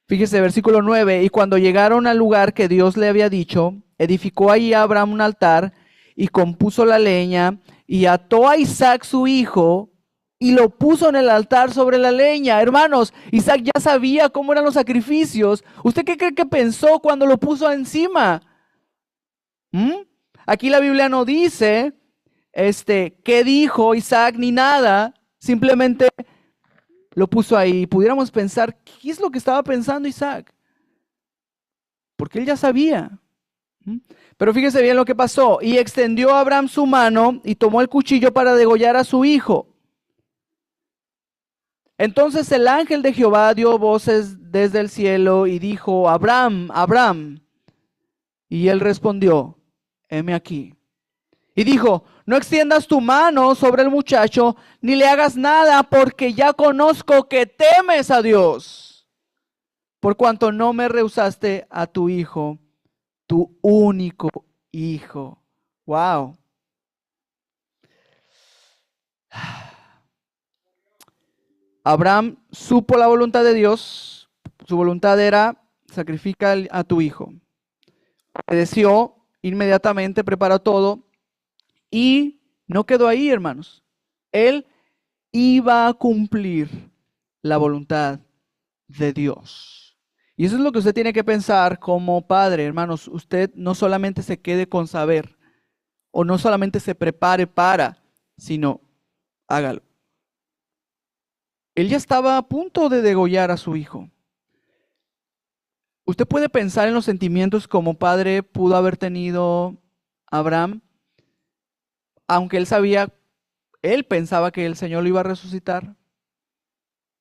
Fíjese, versículo 9, y cuando llegaron al lugar que Dios le había dicho, edificó allí Abraham un altar y compuso la leña y ató a Isaac su hijo y lo puso en el altar sobre la leña. Hermanos, Isaac ya sabía cómo eran los sacrificios. ¿Usted qué cree que pensó cuando lo puso encima? Aquí la Biblia no dice qué dijo Isaac ni nada, simplemente lo puso ahí. Pudiéramos pensar, ¿qué es lo que estaba pensando Isaac? Porque él ya sabía. Pero fíjese bien lo que pasó. Y extendió Abraham su mano y tomó el cuchillo para degollar a su hijo. Entonces el ángel de Jehová dio voces desde el cielo y dijo: Abraham, Abraham. Y él respondió: heme aquí. Y dijo: no extiendas tu mano sobre el muchacho, ni le hagas nada, porque ya conozco que temes a Dios, por cuanto no me rehusaste a tu hijo, tu único hijo. Wow. Abraham supo la voluntad de Dios. Su voluntad era: sacrifica a tu hijo. Obedeció inmediatamente, preparó todo y no quedó ahí, hermanos. Él iba a cumplir la voluntad de Dios. Y eso es lo que usted tiene que pensar como padre, hermanos. Usted no solamente se quede con saber, o no solamente se prepare para, sino hágalo. Él ya estaba a punto de degollar a su hijo. Usted puede pensar en los sentimientos como padre pudo haber tenido Abraham, aunque él pensaba que el Señor lo iba a resucitar,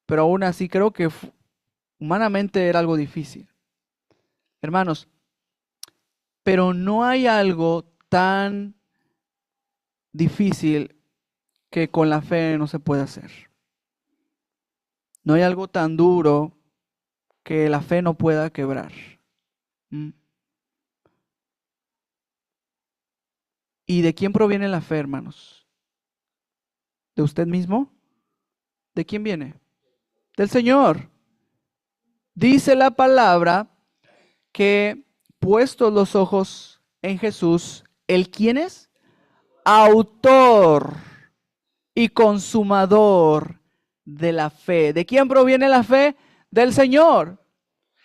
pero aún así creo que humanamente era algo difícil. Hermanos, pero no hay algo tan difícil que con la fe no se puede hacer. No hay algo tan duro que la fe no pueda quebrar. ¿Y de quién proviene la fe, hermanos? ¿De usted mismo? ¿De quién viene? Del Señor. Dice la palabra que puestos los ojos en Jesús, ¿el quién es? Autor y consumador de la fe. ¿De quién proviene la fe? Del Señor.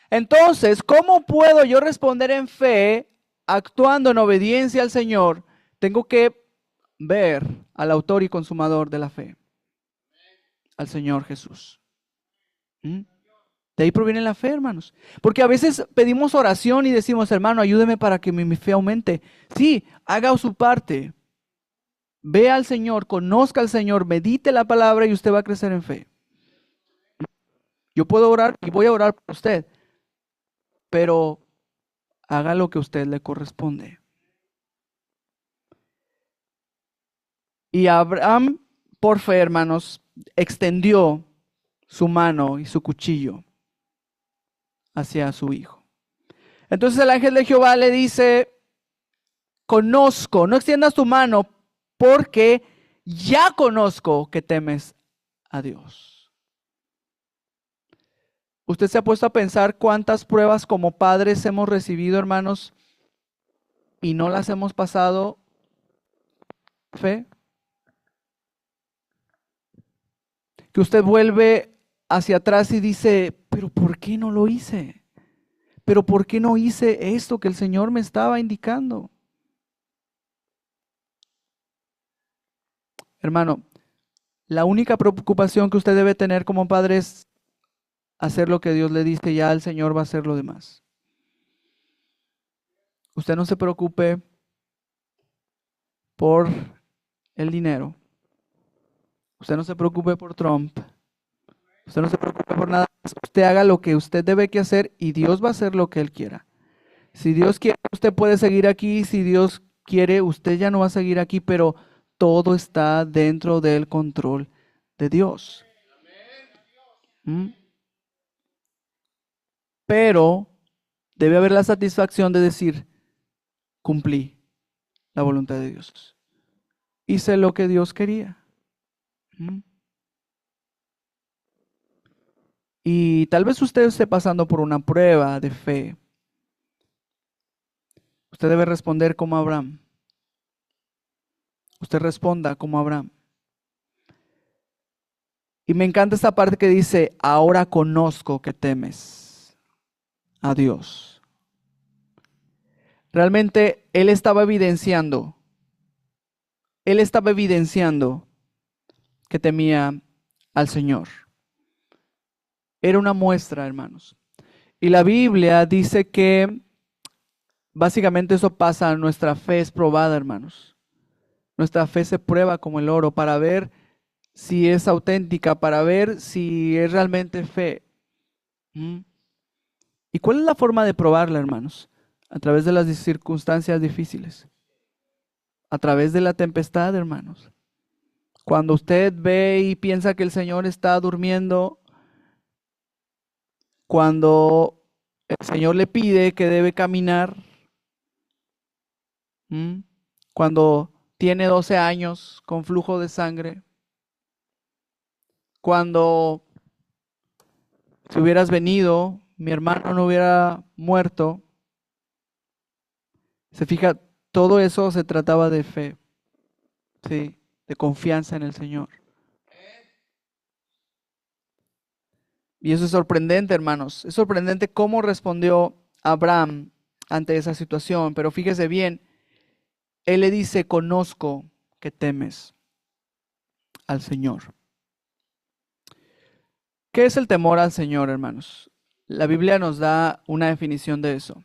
Entonces, ¿cómo puedo yo responder en fe, actuando en obediencia al Señor? Tengo que ver al autor y consumador de la fe, al Señor Jesús. De ahí proviene la fe, hermanos. Porque a veces pedimos oración y decimos: hermano, ayúdeme para que mi fe aumente. Sí, haga su parte. Vea al Señor, conozca al Señor, medite la palabra y usted va a crecer en fe. Yo puedo orar y voy a orar por usted, pero haga lo que a usted le corresponde. Y Abraham, por fe, hermanos, extendió su mano y su cuchillo hacia su hijo. Entonces el ángel de Jehová le dice: conozco, no extiendas tu mano, porque ya conozco que temes a Dios. ¿Usted se ha puesto a pensar cuántas pruebas como padres hemos recibido, hermanos, y no las hemos pasado fe? Que usted vuelve hacia atrás y dice: pero ¿por qué no lo hice? ¿Pero por qué no hice esto que el Señor me estaba indicando? Hermano, la única preocupación que usted debe tener como padre es hacer lo que Dios le dice, ya el Señor va a hacer lo demás. Usted no se preocupe por el dinero. Usted no se preocupe por Trump. Usted no se preocupe por nada. Usted haga lo que usted debe que hacer y Dios va a hacer lo que Él quiera. Si Dios quiere, usted puede seguir aquí. Si Dios quiere, usted ya no va a seguir aquí, pero todo está dentro del control de Dios. Pero debe haber la satisfacción de decir: cumplí la voluntad de Dios. Hice lo que Dios quería. Y tal vez usted esté pasando por una prueba de fe. Usted debe responder como Abraham. Usted responda como Abraham. Y me encanta esta parte que dice: ahora conozco que temes a Dios. Realmente él estaba evidenciando que temía al Señor. Era una muestra, hermanos. Y la Biblia dice que Básicamente eso pasa, nuestra fe es probada, hermanos. Nuestra fe se prueba como el oro para ver si es auténtica, para ver si es realmente fe. ¿Mm? ¿Y cuál es la forma de probarla, hermanos? A través de las circunstancias difíciles, a través de la tempestad, hermanos. Cuando usted ve y piensa que el Señor está durmiendo, cuando el Señor le pide que debe caminar, ¿Mm? Cuando tiene 12 años con flujo de sangre, cuando si hubieras venido, mi hermano no hubiera muerto. Se fija, todo eso se trataba de fe, sí, de confianza en el Señor. Y eso es sorprendente, hermanos. Es sorprendente cómo respondió Abraham ante esa situación. Pero fíjese bien, él le dice, conozco que temes al Señor. ¿Qué es el temor al Señor, hermanos? La Biblia nos da una definición de eso.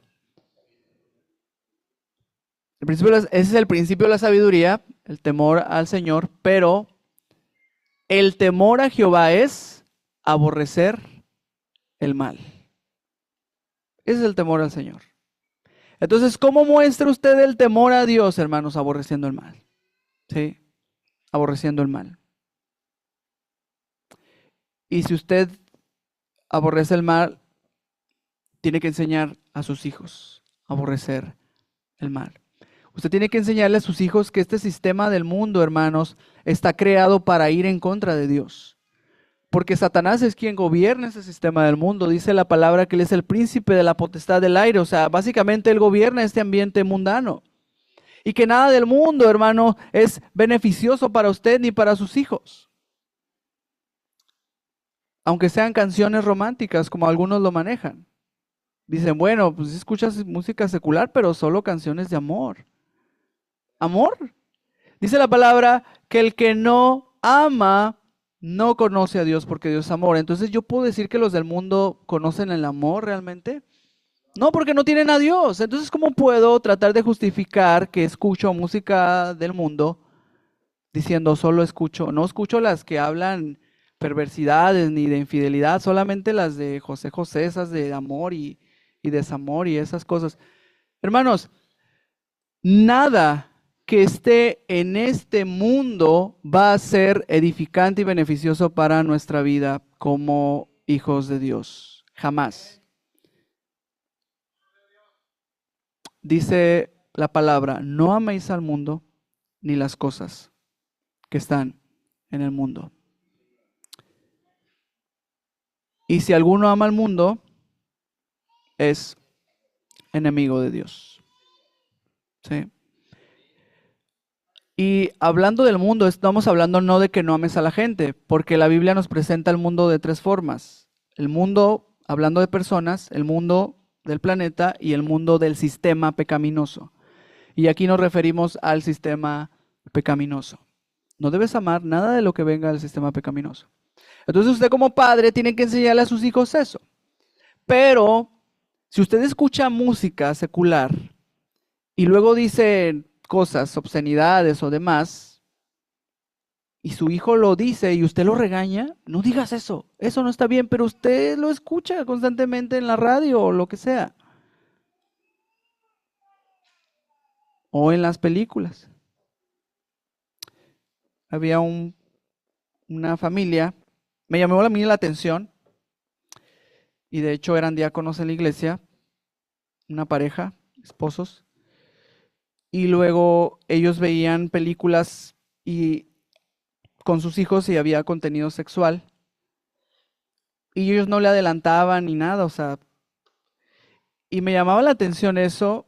Ese es el principio de la sabiduría, el temor al Señor, pero el temor a Jehová es aborrecer el mal. Ese es el temor al Señor. Entonces, ¿cómo muestra usted el temor a Dios, hermanos? Aborreciendo el mal. ¿Sí? Aborreciendo el mal. Y si usted aborrece el mal, tiene que enseñar a sus hijos a aborrecer el mal. Usted tiene que enseñarle a sus hijos que este sistema del mundo, hermanos, está creado para ir en contra de Dios. Porque Satanás es quien gobierna ese sistema del mundo. Dice la palabra que él es el príncipe de la potestad del aire. O sea, básicamente él gobierna este ambiente mundano. Y que nada del mundo, hermano, es beneficioso para usted ni para sus hijos. Aunque sean canciones románticas, como algunos lo manejan. Dicen, bueno, pues escuchas música secular, pero solo canciones de amor. ¿Amor? Dice la palabra que el que no ama no conoce a Dios porque Dios es amor. Entonces, ¿yo puedo decir que los del mundo conocen el amor realmente? No, porque no tienen a Dios. Entonces, ¿cómo puedo tratar de justificar que escucho música del mundo diciendo solo escucho? No escucho las que hablan perversidades ni de infidelidad, solamente las de José José, esas de amor y desamor y esas cosas. Hermanos, nada que esté en este mundo va a ser edificante y beneficioso para nuestra vida como hijos de Dios. Jamás. Dice la palabra, no améis al mundo ni las cosas que están en el mundo. Y si alguno ama al mundo, es enemigo de Dios. ¿Sí? Y hablando del mundo, estamos hablando no de que no ames a la gente, porque la Biblia nos presenta el mundo de tres formas. El mundo, hablando de personas, el mundo del planeta y el mundo del sistema pecaminoso. Y aquí nos referimos al sistema pecaminoso. No debes amar nada de lo que venga del sistema pecaminoso. Entonces usted como padre tiene que enseñarle a sus hijos eso. Pero si usted escucha música secular y luego dice cosas, obscenidades o demás, y su hijo lo dice y usted lo regaña, no digas eso, eso no está bien, pero usted lo escucha constantemente en la radio o lo que sea. O en las películas. Había una familia, me llamó a mí la atención, y de hecho eran diáconos en la iglesia, una pareja, esposos, y luego ellos veían películas y con sus hijos y había contenido sexual. Y ellos no le adelantaban ni nada, o sea, y me llamaba la atención eso.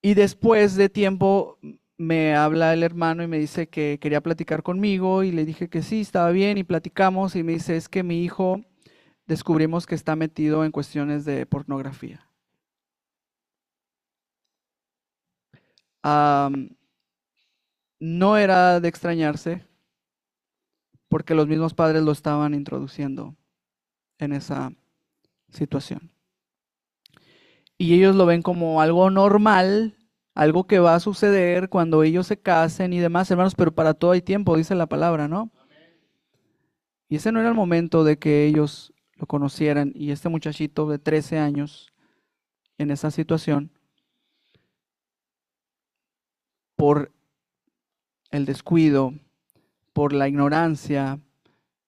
Y después de tiempo me habla el hermano y me dice que quería platicar conmigo y le dije que sí, estaba bien y platicamos y me dice, es que mi hijo descubrimos que está metido en cuestiones de pornografía. No era de extrañarse porque los mismos padres lo estaban introduciendo en esa situación. y ellos lo ven como algo normal, algo que va a suceder cuando ellos se casen y demás, hermanos, pero para todo hay tiempo, dice la palabra, ¿no? Y ese no era el momento de que ellos lo conocieran, y este muchachito de 13 años en esa situación, por el descuido, por la ignorancia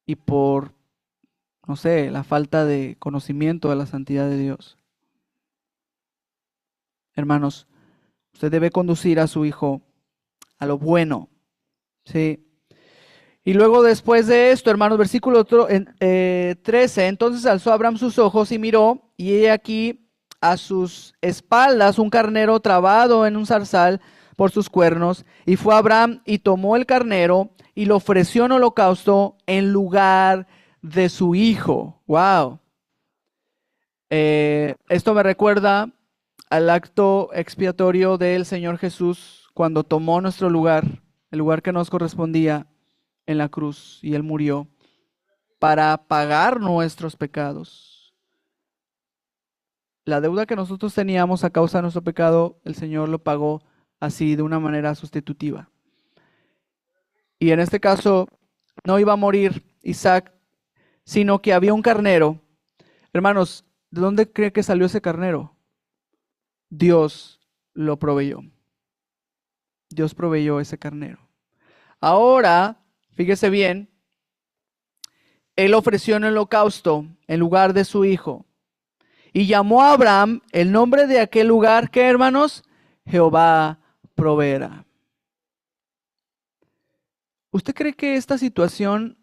y por, no sé, la falta de conocimiento de la santidad de Dios. Hermanos, usted debe conducir a su hijo a lo bueno, ¿sí? Y luego después de esto, hermanos, versículo 13, entonces alzó Abraham sus ojos y miró, y he aquí a sus espaldas un carnero trabado en un zarzal por sus cuernos, y fue Abraham y tomó el carnero y lo ofreció en holocausto en lugar de su hijo. Wow. Esto me recuerda al acto expiatorio del Señor Jesús cuando tomó nuestro lugar, el lugar que nos correspondía en la cruz, y Él murió para pagar nuestros pecados. La deuda que nosotros teníamos a causa de nuestro pecado, el Señor lo pagó así, de una manera sustitutiva. Y en este caso, no iba a morir Isaac, sino que había un carnero. Hermanos, ¿de dónde cree que salió ese carnero? Dios lo proveyó. Dios proveyó ese carnero. Ahora, fíjese bien, Él ofreció en holocausto en lugar de su hijo. Y llamó a Abraham el nombre de aquel lugar, ¿qué, hermanos? Jehová proveerá. ¿Usted cree que esta situación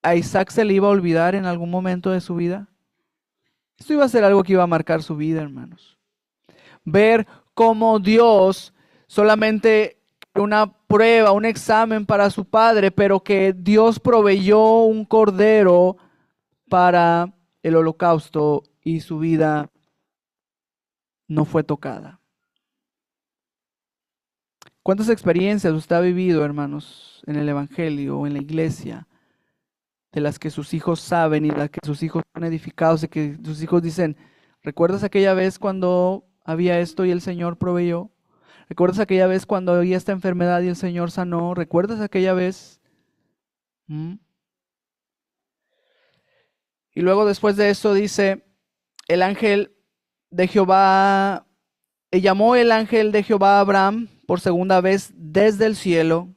a Isaac se le iba a olvidar en algún momento de su vida? Esto iba a ser algo que iba a marcar su vida, hermanos. Ver cómo Dios solamente una prueba, un examen para su padre, pero que Dios proveyó un cordero para el holocausto y su vida no fue tocada. ¿Cuántas experiencias usted ha vivido, hermanos, en el Evangelio o en la iglesia, de las que sus hijos saben y las que sus hijos son edificados y que sus hijos dicen, ¿recuerdas aquella vez cuando había esto y el Señor proveyó? ¿Recuerdas aquella vez cuando había esta enfermedad y el Señor sanó? ¿Recuerdas aquella vez? Y luego después de eso dice, el ángel de Jehová, llamó el ángel de Jehová a Abraham por segunda vez desde el cielo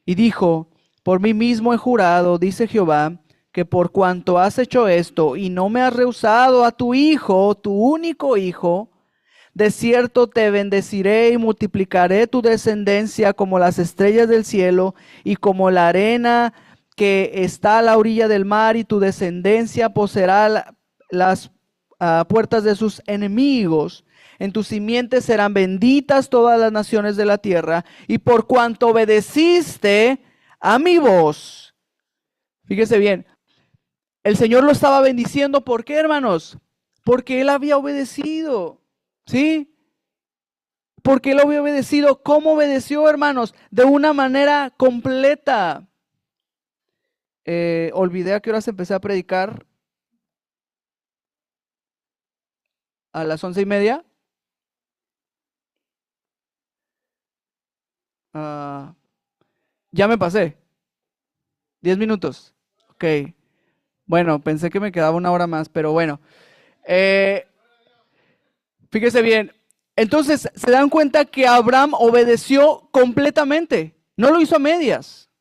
y dijo, por mí mismo he jurado, dice Jehová, que por cuanto has hecho esto y no me has rehusado a tu hijo, tu único hijo, de cierto te bendeciré y multiplicaré tu descendencia como las estrellas del cielo y como la arena que está a la orilla del mar, y tu descendencia poseerá las puertas de sus enemigos. En tus simientes serán benditas todas las naciones de la tierra, y por cuanto obedeciste a mi voz. Fíjese bien, el Señor lo estaba bendiciendo. ¿Por qué, hermanos? Porque Él había obedecido. ¿Sí? Porque Él había obedecido. ¿Cómo obedeció, hermanos? De una manera completa. Olvidé a qué horas empecé a predicar. A las 11:30. Ya me pasé. 10 minutos. Ok. Bueno, pensé que me quedaba una hora más, pero bueno. Fíjese bien. Entonces, se dan cuenta que Abraham obedeció completamente. No lo hizo a medias.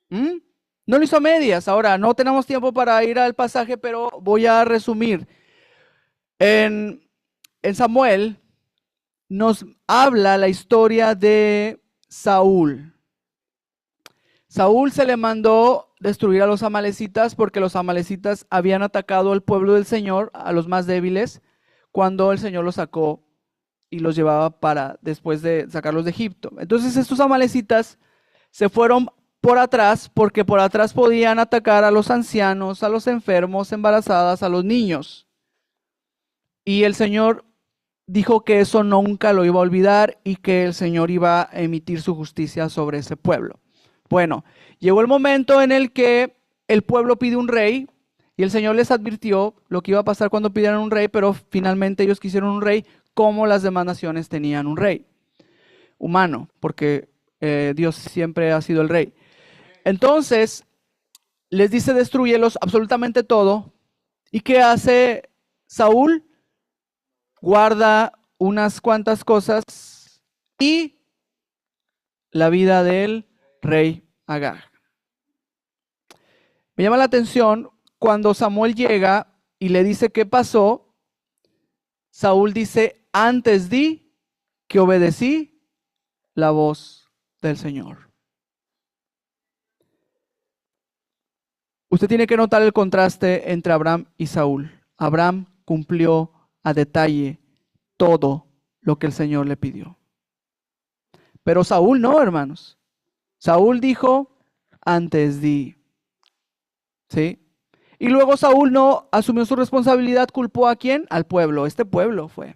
No lo hizo a medias. Ahora, no tenemos tiempo para ir al pasaje, pero voy a resumir. En Samuel nos habla la historia de Saúl. Saúl se le mandó destruir a los amalecitas porque los amalecitas habían atacado al pueblo del Señor, a los más débiles, cuando el Señor los sacó y los llevaba para después de sacarlos de Egipto. Entonces estos amalecitas se fueron por atrás porque por atrás podían atacar a los ancianos, a los enfermos, embarazadas, a los niños. Y el Señor dijo que eso nunca lo iba a olvidar y que el Señor iba a emitir su justicia sobre ese pueblo. Bueno, llegó el momento en el que el pueblo pide un rey, Y el Señor les advirtió lo que iba a pasar cuando pidieran un rey, pero finalmente ellos quisieron un rey como las demás naciones tenían un rey humano, porque Dios siempre ha sido el rey. Entonces, les dice, destrúyelos absolutamente todo. ¿Y qué hace Saúl? Guarda unas cuantas cosas y la vida del rey Agag. Me llama la atención cuando Samuel llega y le dice qué pasó. Saúl dice, antes di que obedecí la voz del Señor. Usted tiene que notar el contraste entre Abraham y Saúl. Abraham cumplió a detalle todo lo que el Señor le pidió. Pero Saúl no, hermanos. Saúl dijo, antes di. ¿Sí? Y luego Saúl no asumió su responsabilidad, culpó a quién? Al pueblo. Este pueblo fue.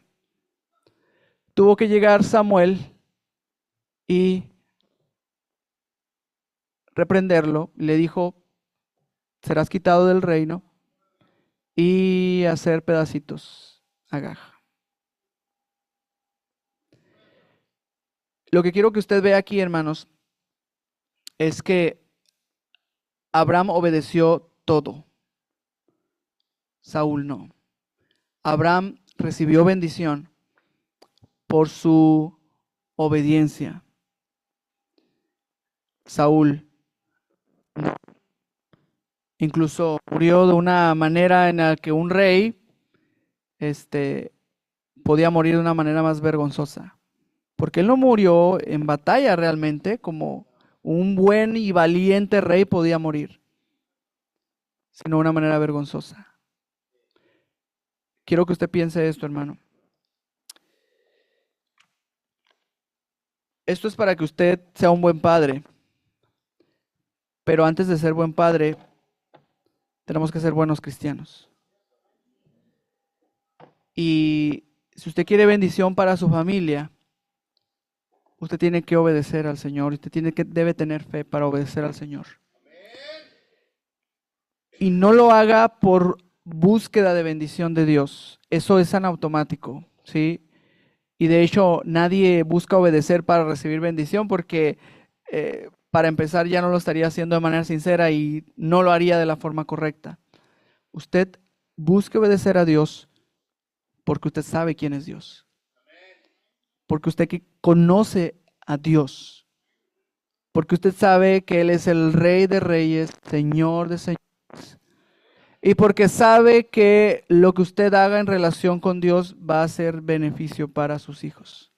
Tuvo que llegar Samuel y reprenderlo. Le dijo, serás quitado del reino y hacer pedacitos a Agag. Lo que quiero que usted vea aquí, hermanos, es que Abraham obedeció todo. Saúl no. Abraham recibió bendición por su obediencia. Saúl no. Incluso murió de una manera en la que un rey podía morir de una manera más vergonzosa. Porque él no murió en batalla realmente como un buen y valiente rey podía morir, sino de una manera vergonzosa. Quiero que usted piense esto, hermano. Esto es para que usted sea un buen padre. Pero antes de ser buen padre, tenemos que ser buenos cristianos. Y si usted quiere bendición para su familia, usted tiene que obedecer al Señor. Usted debe tener fe para obedecer al Señor. Y no lo haga por búsqueda de bendición de Dios. Eso es en automático, ¿sí? Y de hecho, nadie busca obedecer para recibir bendición porque para empezar ya no lo estaría haciendo de manera sincera y no lo haría de la forma correcta. Usted busque obedecer a Dios porque usted sabe quién es Dios. Porque usted conoce a Dios. Porque usted sabe que Él es el Rey de Reyes, Señor de Señores. Y porque sabe que lo que usted haga en relación con Dios va a ser beneficio para sus hijos.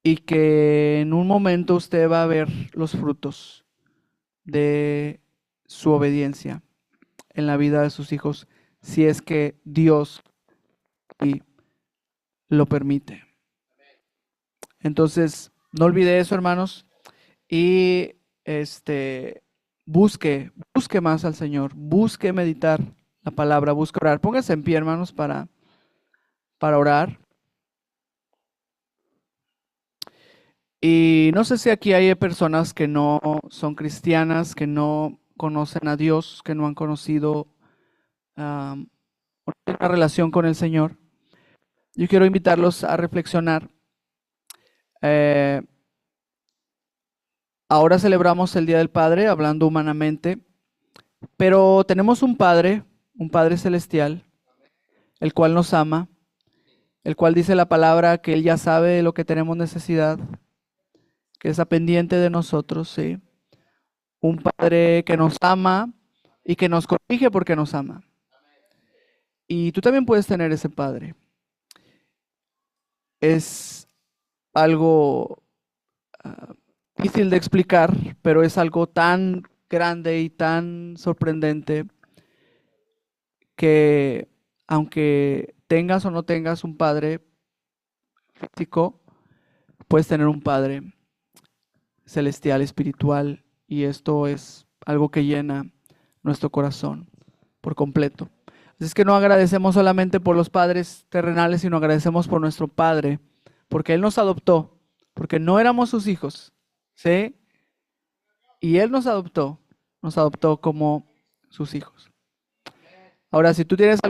Y que en un momento usted va a ver los frutos de su obediencia en la vida de sus hijos, si es que Dios lo permite. Entonces, no olvide eso, hermanos, y busque más al Señor, busque meditar la palabra, busque orar. Póngase en pie, hermanos, para orar. Y no sé si aquí hay personas que no son cristianas, que no conocen a Dios, que no han conocido una relación con el Señor. Yo quiero invitarlos a reflexionar. Ahora celebramos el Día del Padre, hablando humanamente, pero tenemos un Padre celestial, el cual nos ama, el cual dice la palabra que Él ya sabe de lo que tenemos necesidad, que está pendiente de nosotros, ¿sí? Un Padre que nos ama y que nos corrige porque nos ama. Y tú también puedes tener ese Padre. Es algo difícil de explicar, pero es algo tan grande y tan sorprendente que aunque tengas o no tengas un padre físico, puedes tener un Padre celestial, espiritual, y esto es algo que llena nuestro corazón por completo. Así es que no agradecemos solamente por los padres terrenales, sino agradecemos por nuestro Padre, porque Él nos adoptó, porque no éramos sus hijos, ¿sí? Y Él nos adoptó como sus hijos. Ahora, si tú tienes